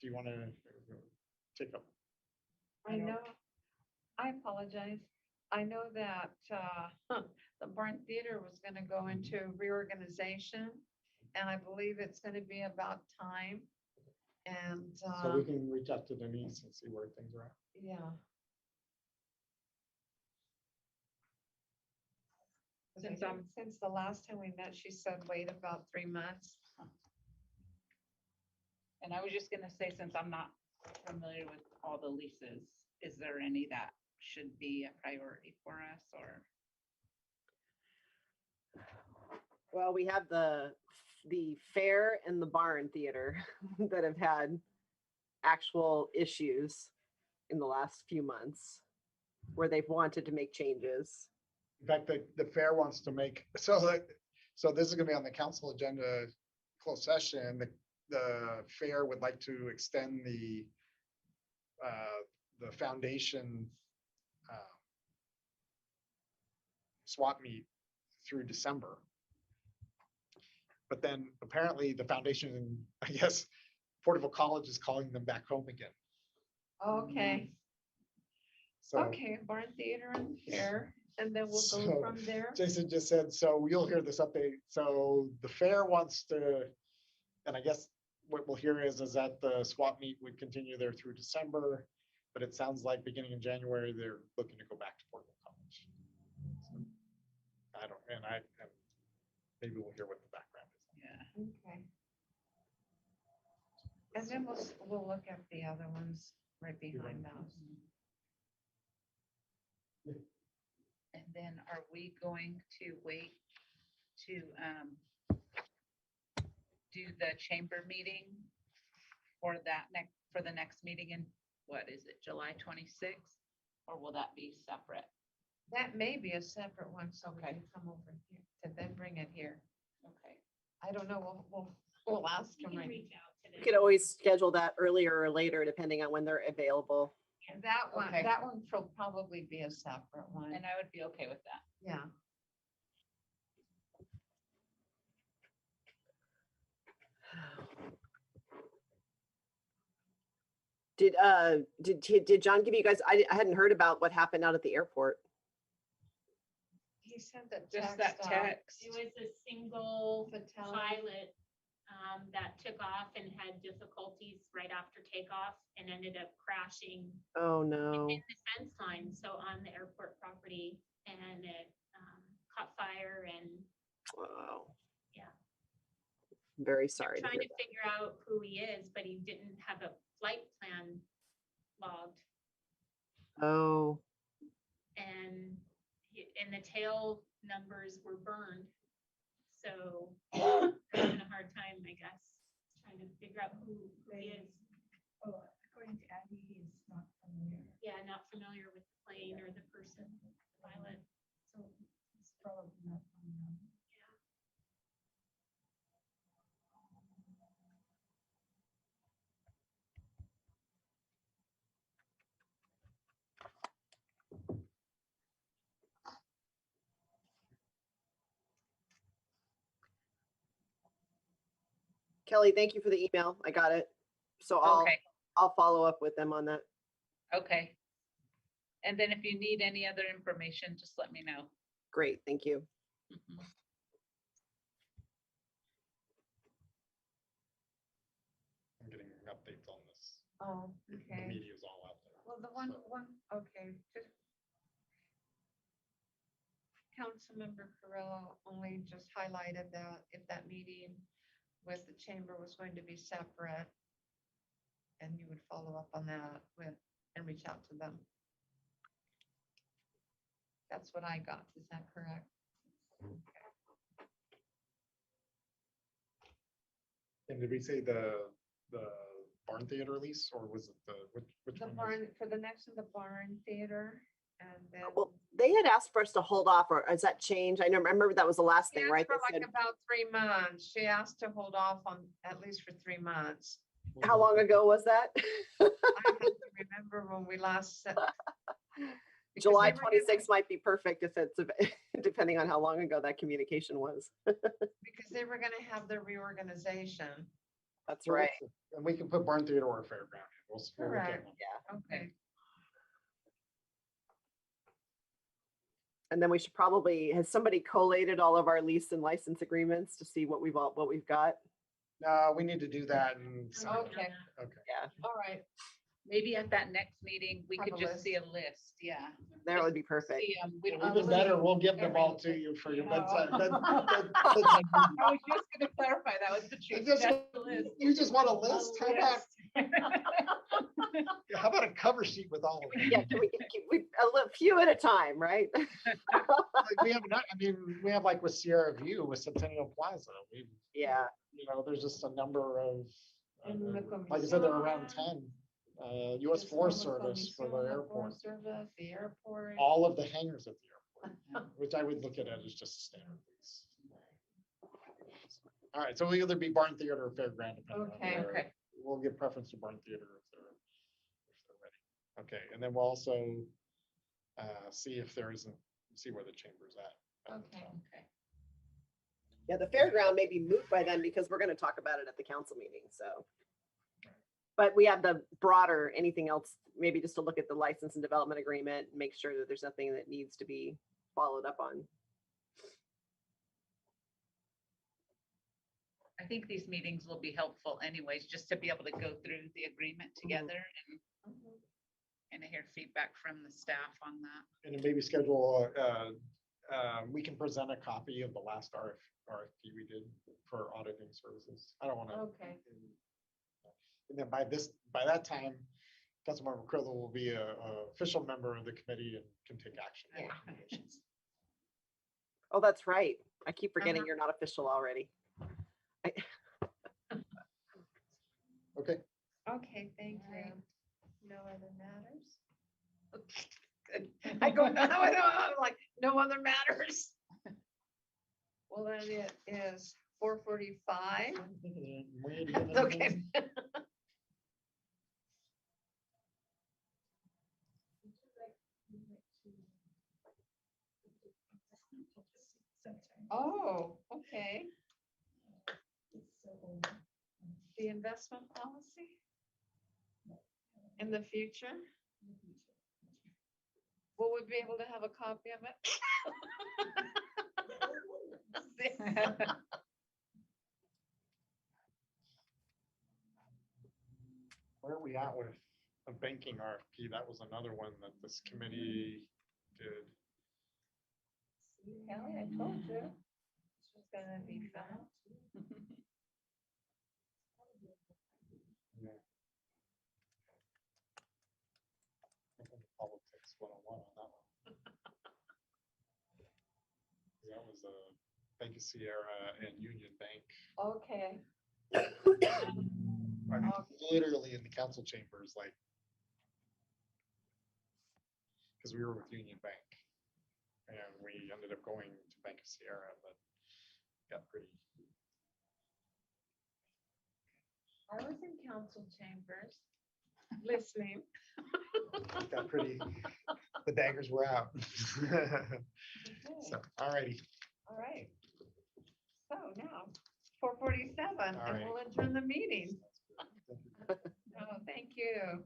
do you want to take up? I know, I apologize. I know that the Barn Theater was gonna go into reorganization, and I believe it's gonna be about time. And, So we can reach out to Denise and see where things are at. yeah. Since the last time we met, she said wait about 3 months. And I was just gonna say, since I'm not familiar with all the leases, is there any that should be a priority for us or? Well, we have the fair and the barn theater that have had actual issues in the last few months where they've wanted to make changes. In fact, the fair wants to make, so this is gonna be on the council agenda closed session. The fair would like to extend the foundation swap meet through December. But then apparently the foundation, I guess, Porterville College is calling them back home again. Okay, So okay, Barn Theater and Fair, and then we'll go So, from there. Jason just said, so you'll hear this update. So the fair wants to, and I guess what we'll hear is that the swap meet would continue there through December, but it sounds like beginning in January, they're looking to go back to Porterville College. So, and maybe we'll hear what the background is. Yeah. Okay. And then we'll look at the other ones right behind those. And then are we going to wait to do the chamber meeting for the next meeting in, what is it, July 26th? Or will that be separate? That may be a separate one, so we Okay. can come over here to then bring it here. Okay. I don't know, we'll ask You him can right. reach out to We them. could always schedule that earlier or later, depending on when they're available. That one, Okay. that one will probably be a separate one. And I would be okay with that. Yeah. Did John give you guys, I hadn't heard about what happened out at the airport. He sent the Just text that out. text. It was a single Fatality. pilot that took off and had difficulties right after takeoff and ended up crashing Oh, no. in the fence line, so on the airport property, and it caught fire and Wow. Yeah. Very sorry. to trying hear to figure out who he is, but he didn't have a flight plan logged, that. Oh, and the tail numbers were burned. So having a hard time, I guess, trying to figure out who he is. Oh, according to Abby, he's not familiar. Yeah, not familiar with the plane or the person. person, Violet, so it's probably not. Kelly, thank you for the email. I got it. So I'll Okay, follow up with them on that. okay. And then if you need any other information, just let me know. Great, thank you. Mhm. I'm getting updates on this. Oh, The okay. media is all out there. Well, the So- okay. Councilmember Carrillo only just highlighted that if that meeting with the chamber was going to be separate, and you would follow up on that with, and reach out to them. That's what I got. Is that correct? And did we say the barn theater lease, or was it which The one? was- barn, for the next one, the barn theater, and then. Well, they had asked for us to hold off, or has that changed? I know, remember that was the last She thing, asked right? for They like said, about 3 months. She asked to hold off on at least for 3 months. how long ago was that? I have to remember when we last set. because July they were gonna- 26th might be perfect if it's, depending on how long ago that communication was. Because they were gonna have their reorganization. That's Well, right. And we can put barn theater or fairground. We'll look at Correct. one. Yeah. Okay. And then we should probably, has somebody collated all of our lease and license agreements to see what we've got? No, we need to do that and. Okay, Okay. Yeah, all right. Maybe at that next meeting, we Have could a just list. see a list, yeah. that would be perfect. See, we don't. Even better, we'll give them all to you for your bedside. I was just gonna clarify, that was the truth. Just- That's the list. You just want a list? A How about a cover sheet with all of them? Yeah, can we a few at a time, right? Like, we have not, I mean, we have like with Sierra View, with Centennial Plaza, Yeah, there's just a number of, And the like I said, there are around commission. 10. US Just Forest almost Service for the commission, airport, Forest Service, the airport. all of the hangars at the airport, which I would look at it as just a standard lease. All right, so we'll either be barn theater or fairground. depending on Okay. where- Okay. We'll give preference to barn theater if they're ready. Okay, and then we'll also see if there isn't, see where the chamber's at. Okay. Okay. yeah, the fairground may be moot by then because we're gonna talk about it at the council meeting, so. But we have the broader, anything else, maybe just to look at the license and development agreement, make sure that there's nothing that needs to be followed up on. I think these meetings will be helpful anyways, just to be able to go through the agreement together and hear feedback from the staff on that. And then maybe schedule, we can present a copy of the last RFP we did for auditing services. I don't want to. Okay. And then by that time, Councilmember Krillo will be a official member of the committee and can take action. on Yeah. recommendations. Oh, that's right. I keep forgetting Uh-huh. you're not official already. Okay, Okay, thank you. Alright. No other matters? Okay, good. I go, I'm like, no other matters. Well, then it is 4:45. It's okay. Oh, okay. The investment policy? In the future? Will we be able to have a copy of it? where are we at with a banking RFP? That was another one that this committee did. Kelly, I told you. This was gonna be fun. Yeah. I think Politics 101 on that one. That was Bank of Sierra and Union Bank. Okay. I mean, literally in the council chambers, like. because we were with Union Bank. And we ended up going to Bank of Sierra, but got pretty, I was in council chambers, listening. the daggers were out. Okay, So, all righty. all right. So now, 4:47, and All right. we'll adjourn the meeting. Oh, thank you.